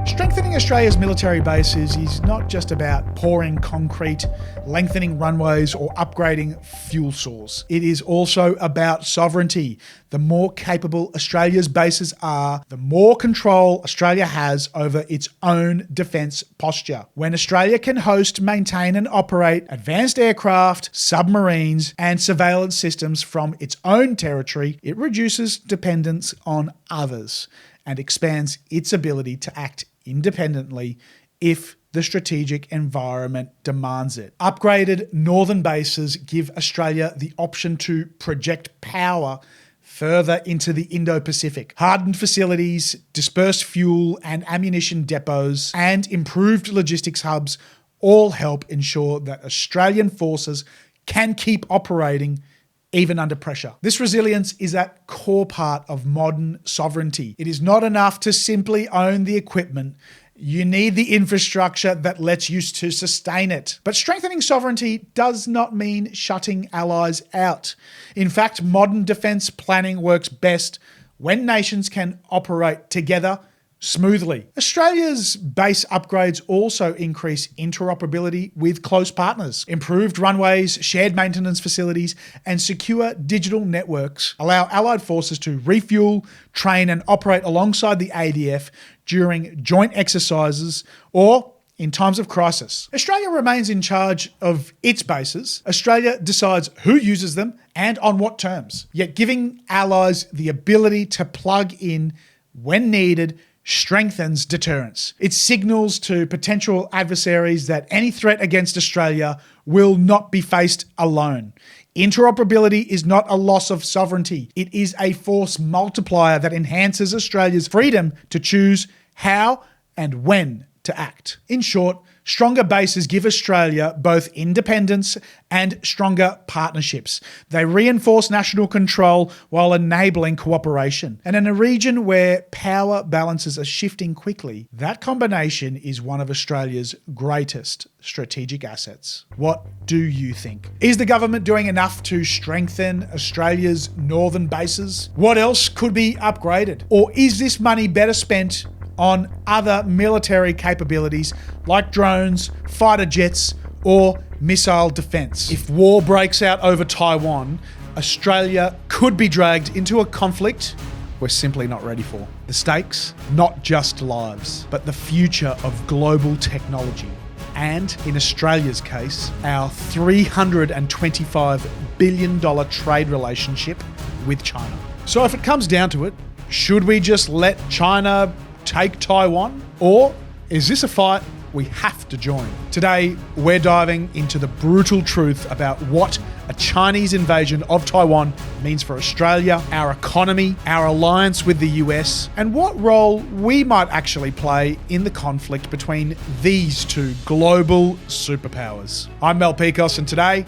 Strengthening Australia's military bases is not just about pouring concrete, lengthening runways, or upgrading fuel sources. It is also about sovereignty. The more capable Australia's bases are, the more control Australia has over its own defence posture. When Australia can host, maintain, and operate advanced aircraft, submarines, and surveillance systems from its own territory, it reduces dependence on others and expands its ability to act independently if the strategic environment demands it. Upgraded northern bases give Australia the option to project power further into the Indo-Pacific. Hardened facilities, dispersed fuel and ammunition depots, and improved logistics hubs all help ensure that Australian forces can keep operating even under pressure. This resilience is a core part of modern sovereignty. It is not enough to simply own the equipment. You need the infrastructure that lets you to sustain it. But strengthening sovereignty does not mean shutting allies out. In fact, modern defence planning works best when nations can operate together smoothly. Australia's base upgrades also increase interoperability with close partners. Improved runways, shared maintenance facilities, and secure digital networks allow allied forces to refuel, train, and operate alongside the ADF during joint exercises or in times of crisis. Australia remains in charge of its bases. Australia decides who uses them and on what terms, yet giving allies the ability to plug in when needed strengthens deterrence. It signals to potential adversaries that any threat against Australia will not be faced alone. Interoperability is not a loss of sovereignty. It is a force multiplier that enhances Australia's freedom to choose how and when to act. In short, stronger bases give Australia both independence and stronger partnerships. They reinforce national control while enabling cooperation. And in a region where power balances are shifting quickly, that combination is one of Australia's greatest strategic assets. What do you think? Is the government doing enough to strengthen Australia's northern bases? What else could be upgraded? Or is this money better spent on other military capabilities like drones, fighter jets, or missile defense? If war breaks out over Taiwan, Australia could be dragged into a conflict we're simply not ready for. The stakes, not just lives, but the future of global technology. And in Australia's case, our $325 billion trade relationship with China. So if it comes down to it, should we just let China take Taiwan? Or is this a fight we have to join? Today, we're diving into the brutal truth about what a Chinese invasion of Taiwan means for Australia, our economy, our alliance with the US, and what role we might actually play in the conflict between these two global superpowers. I'm Mel Pikos, and today,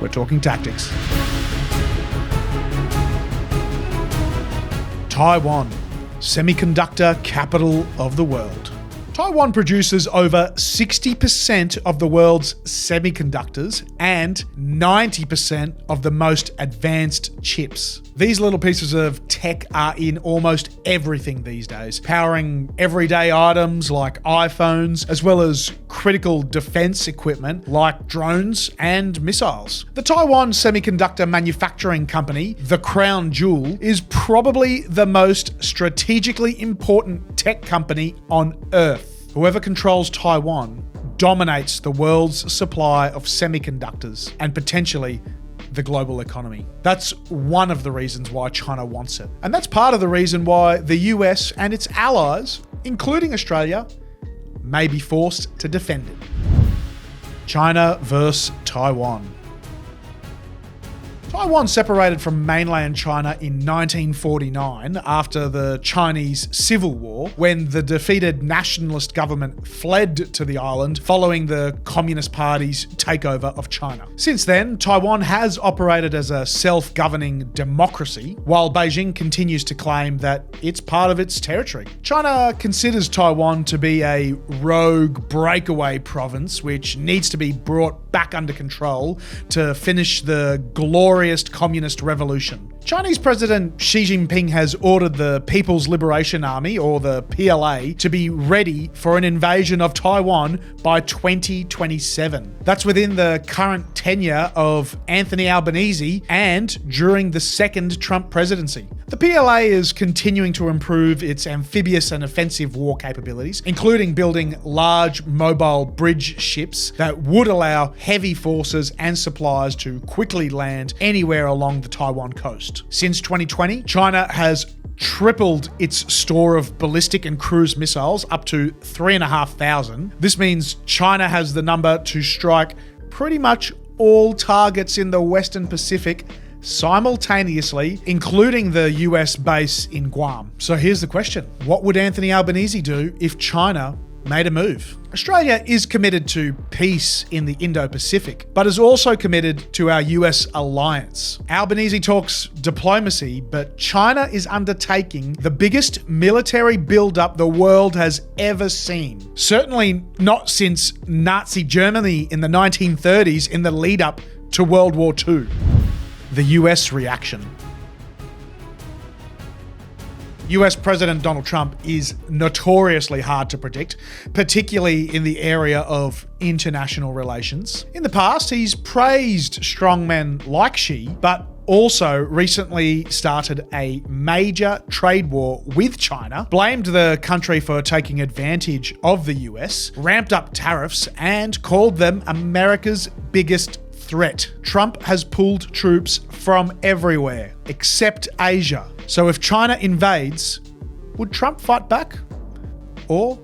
we're talking tactics. Taiwan, semiconductor capital of the world. Taiwan produces over 60% of the world's semiconductors and 90% of the most advanced chips. These little pieces of tech are in almost everything these days, powering everyday items like iPhones, as well as critical defense equipment like drones and missiles. The Taiwan Semiconductor Manufacturing Company, the crown jewel, is probably the most strategically important tech company on Earth. Whoever controls Taiwan dominates the world's supply of semiconductors and potentially the global economy. That's one of the reasons why China wants it. And that's part of the reason why the US and its allies, including Australia, may be forced to defend it. China versus Taiwan. Taiwan separated from mainland China in 1949 after the Chinese Civil War, when the defeated nationalist government fled to the island following the Communist Party's takeover of China. Since then, Taiwan has operated as a self-governing democracy, while Beijing continues to claim that it's part of its territory. China considers Taiwan to be a rogue breakaway province which needs to be brought back under control to finish the glorious communist revolution. Chinese President Xi Jinping has ordered the People's Liberation Army, or the PLA, to be ready for an invasion of Taiwan by 2027. That's within the current tenure of Anthony Albanese and during the second Trump presidency. The PLA is continuing to improve its amphibious and offensive war capabilities, including building large mobile bridge ships that would allow heavy forces and supplies to quickly land anywhere along the Taiwan coast. Since 2020, China has tripled its store of ballistic and cruise missiles up to 3,500. This means China has the number to strike pretty much all targets in the Western Pacific simultaneously, including the US base in Guam. So here's the question. What would Anthony Albanese do if China made a move? Australia is committed to peace in the Indo-Pacific, but is also committed to our US alliance. Albanese talks diplomacy, but China is undertaking the biggest military build-up the world has ever seen. Certainly not since Nazi Germany in the 1930s in the lead-up to World War II. The US reaction. US President Donald Trump is notoriously hard to predict, particularly in the area of international relations. In the past, he's praised strongmen like Xi, but also recently started a major trade war with China, blamed the country for taking advantage of the US, ramped up tariffs, and called them America's biggest threat. Trump has pulled troops from everywhere except Asia. So if China invades, would Trump fight back? Or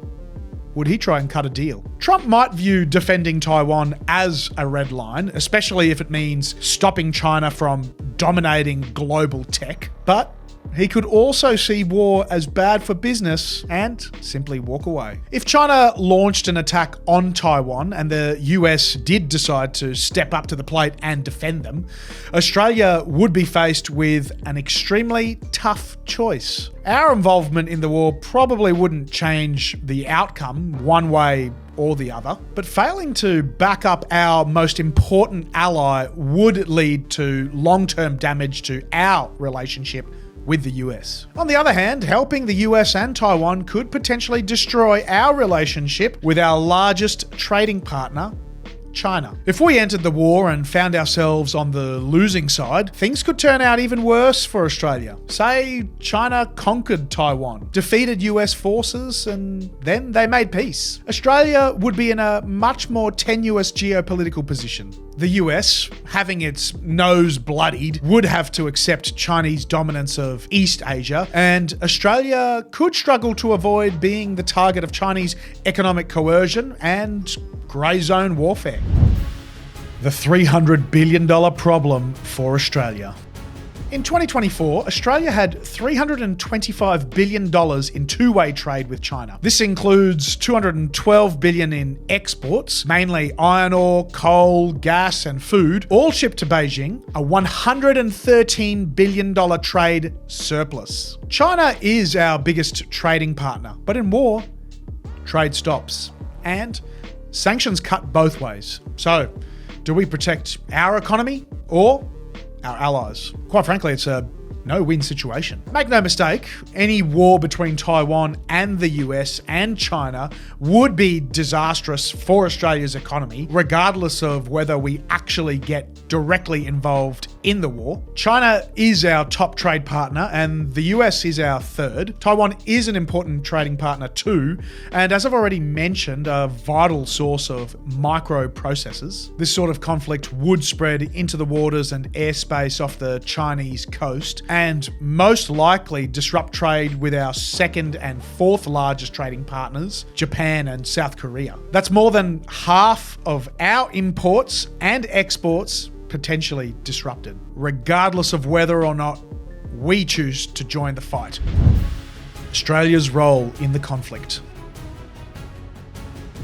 would he try and cut a deal? Trump might view defending Taiwan as a red line, especially if it means stopping China from dominating global tech, but he could also see war as bad for business and simply walk away. If China launched an attack on Taiwan and the US did decide to step up to the plate and defend them, Australia would be faced with an extremely tough choice. Our involvement in the war probably wouldn't change the outcome one way or the other, but failing to back up our most important ally would lead to long-term damage to our relationship with the US. On the other hand, helping the US and Taiwan could potentially destroy our relationship with our largest trading partner, China. If we entered the war and found ourselves on the losing side, things could turn out even worse for Australia. Say China conquered Taiwan, defeated US forces, and then they made peace. Australia would be in a much more tenuous geopolitical position. The US, having its nose bloodied, would have to accept Chinese dominance of East Asia, and Australia could struggle to avoid being the target of Chinese economic coercion and grey zone warfare. The $300 billion problem for Australia. In 2024, Australia had $325 billion in two-way trade with China. This includes $212 billion in exports, mainly iron ore, coal, gas, and food, all shipped to Beijing, a $113 billion trade surplus. China is our biggest trading partner, but in war, trade stops. And sanctions cut both ways. So, do we protect our economy or our allies? Quite frankly, it's a no-win situation. Make no mistake, any war between Taiwan and the US and China would be disastrous for Australia's economy, regardless of whether we actually get directly involved in the war. China is our top trade partner and the US is our third. Taiwan is an important trading partner too, and as I've already mentioned, a vital source of microprocessors. This sort of conflict would spread into the waters and airspace off the Chinese coast, and most likely disrupt trade with our second and fourth largest trading partners, Japan and South Korea. That's more than half of our imports and exports potentially disrupted, regardless of whether or not we choose to join the fight. Australia's role in the conflict.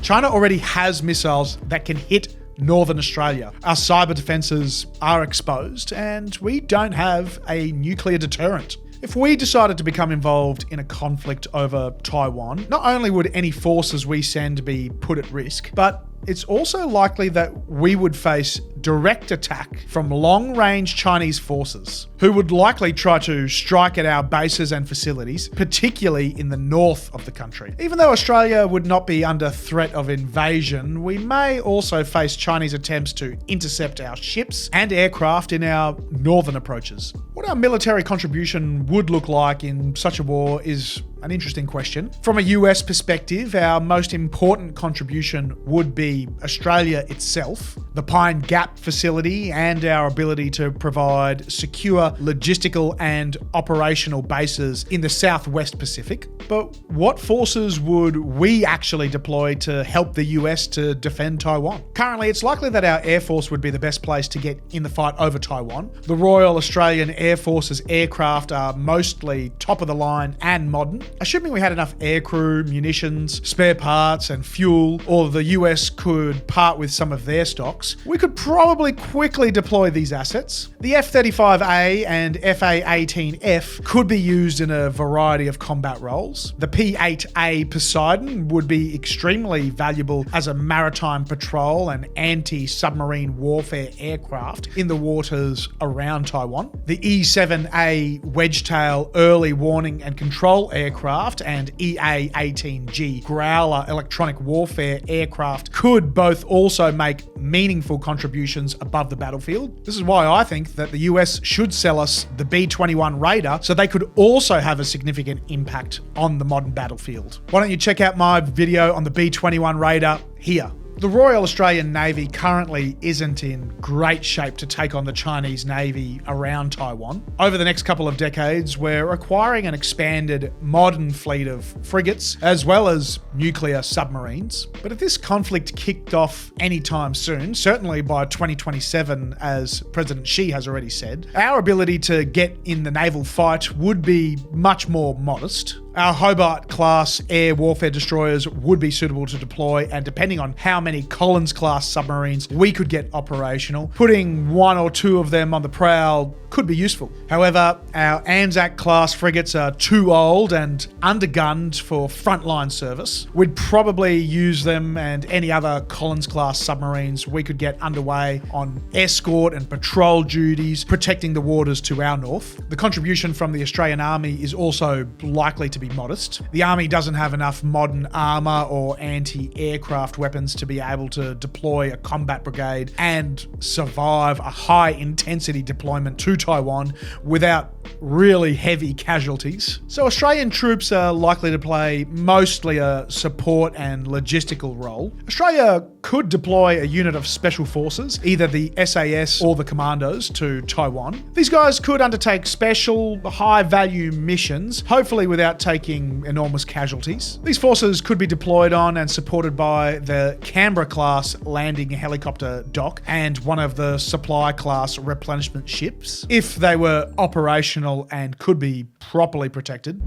China already has missiles that can hit Northern Australia. Our cyber defences are exposed and we don't have a nuclear deterrent. If we decided to become involved in a conflict over Taiwan, not only would any forces we send be put at risk, but it's also likely that we would face direct attack from long-range Chinese forces, who would likely try to strike at our bases and facilities, particularly in the north of the country. Even though Australia would not be under threat of invasion, we may also face Chinese attempts to intercept our ships and aircraft in our northern approaches. What our military contribution would look like in such a war is an interesting question. From a US perspective, our most important contribution would be Australia itself, the Pine Gap facility, and our ability to provide secure logistical and operational bases in the Southwest Pacific. But what forces would we actually deploy to help the US to defend Taiwan? Currently, it's likely that our Air Force would be the best place to get in the fight over Taiwan. The Royal Australian Air Force's aircraft are mostly top of the line and modern, Assuming we had enough aircrew, munitions, spare parts, and fuel, or the US could part with some of their stocks, we could probably quickly deploy these assets. The F-35A and FA-18F could be used in a variety of combat roles. The P-8A Poseidon would be extremely valuable as a maritime patrol and anti-submarine warfare aircraft in the waters around Taiwan. The E-7A Wedgetail early warning and control aircraft and EA-18G Growler electronic warfare aircraft could both also make meaningful contributions above the battlefield. This is why I think that the US should sell us the B-21 Raider so they could also have a significant impact on the modern battlefield. Why don't you check out my video on the B-21 Raider here. The Royal Australian Navy currently isn't in great shape to take on the Chinese Navy around Taiwan. Over the next couple of decades, we're acquiring an expanded modern fleet of frigates as well as nuclear submarines. But if this conflict kicked off anytime soon, certainly by 2027, as President Xi has already said, our ability to get in the naval fight would be much more modest. Our Hobart-class air warfare destroyers would be suitable to deploy, and depending on how many Collins-class submarines we could get operational, putting one or two of them on the prowl could be useful. However, our ANZUS-class frigates are too old and undergunned for frontline service. We'd probably use them and any other Collins-class submarines we could get underway on escort and patrol duties, protecting the waters to our north. The contribution from the Australian Army is also likely to be modest. The Army doesn't have enough modern armour or anti-aircraft weapons to be able to deploy a combat brigade and survive a high-intensity deployment to Taiwan without really heavy casualties. So Australian troops are likely to play mostly a support and logistical role. Australia could deploy a unit of special forces, either the SAS or the commandos, to Taiwan. These guys could undertake special, high-value missions, hopefully without taking enormous casualties. These forces could be deployed on and supported by the Canberra-class landing helicopter dock and one of the supply-class replenishment ships, if they were operational and could be properly protected.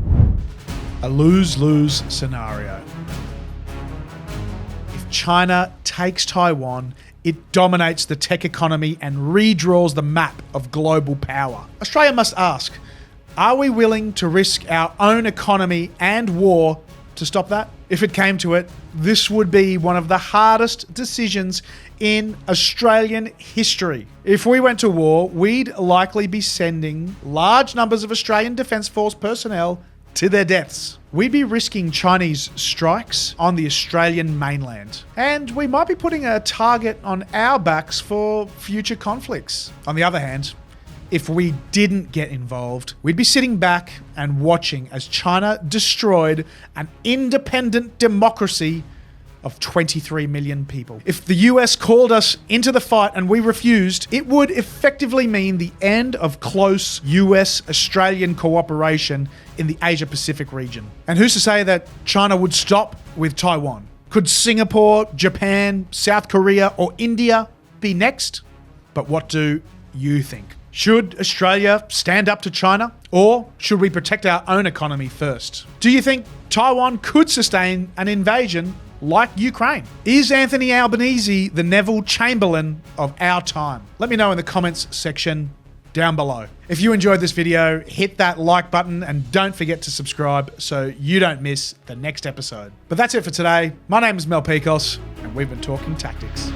A lose-lose scenario. If China takes Taiwan, it dominates the tech economy and redraws the map of global power. Australia must ask, are we willing to risk our own economy and war to stop that? If it came to it, this would be one of the hardest decisions in Australian history. If we went to war, we'd likely be sending large numbers of Australian Defence Force personnel to their deaths. We'd be risking Chinese strikes on the Australian mainland. And we might be putting a target on our backs for future conflicts. On the other hand, if we didn't get involved, we'd be sitting back and watching as China destroyed an independent democracy of 23 million people. If the US called us into the fight and we refused, it would effectively mean the end of close US-Australian cooperation in the Asia-Pacific region. And who's to say that China would stop with Taiwan? Could Singapore, Japan, South Korea, or India be next? But what do you think? Should Australia stand up to China, or should we protect our own economy first? Do you think Taiwan could sustain an invasion like Ukraine? Is Anthony Albanese the Neville Chamberlain of our time? Let me know in the comments section down below. If you enjoyed this video, hit that like button and don't forget to subscribe so you don't miss the next episode. But that's it for today. My name is Pikos and we've been talking tactics.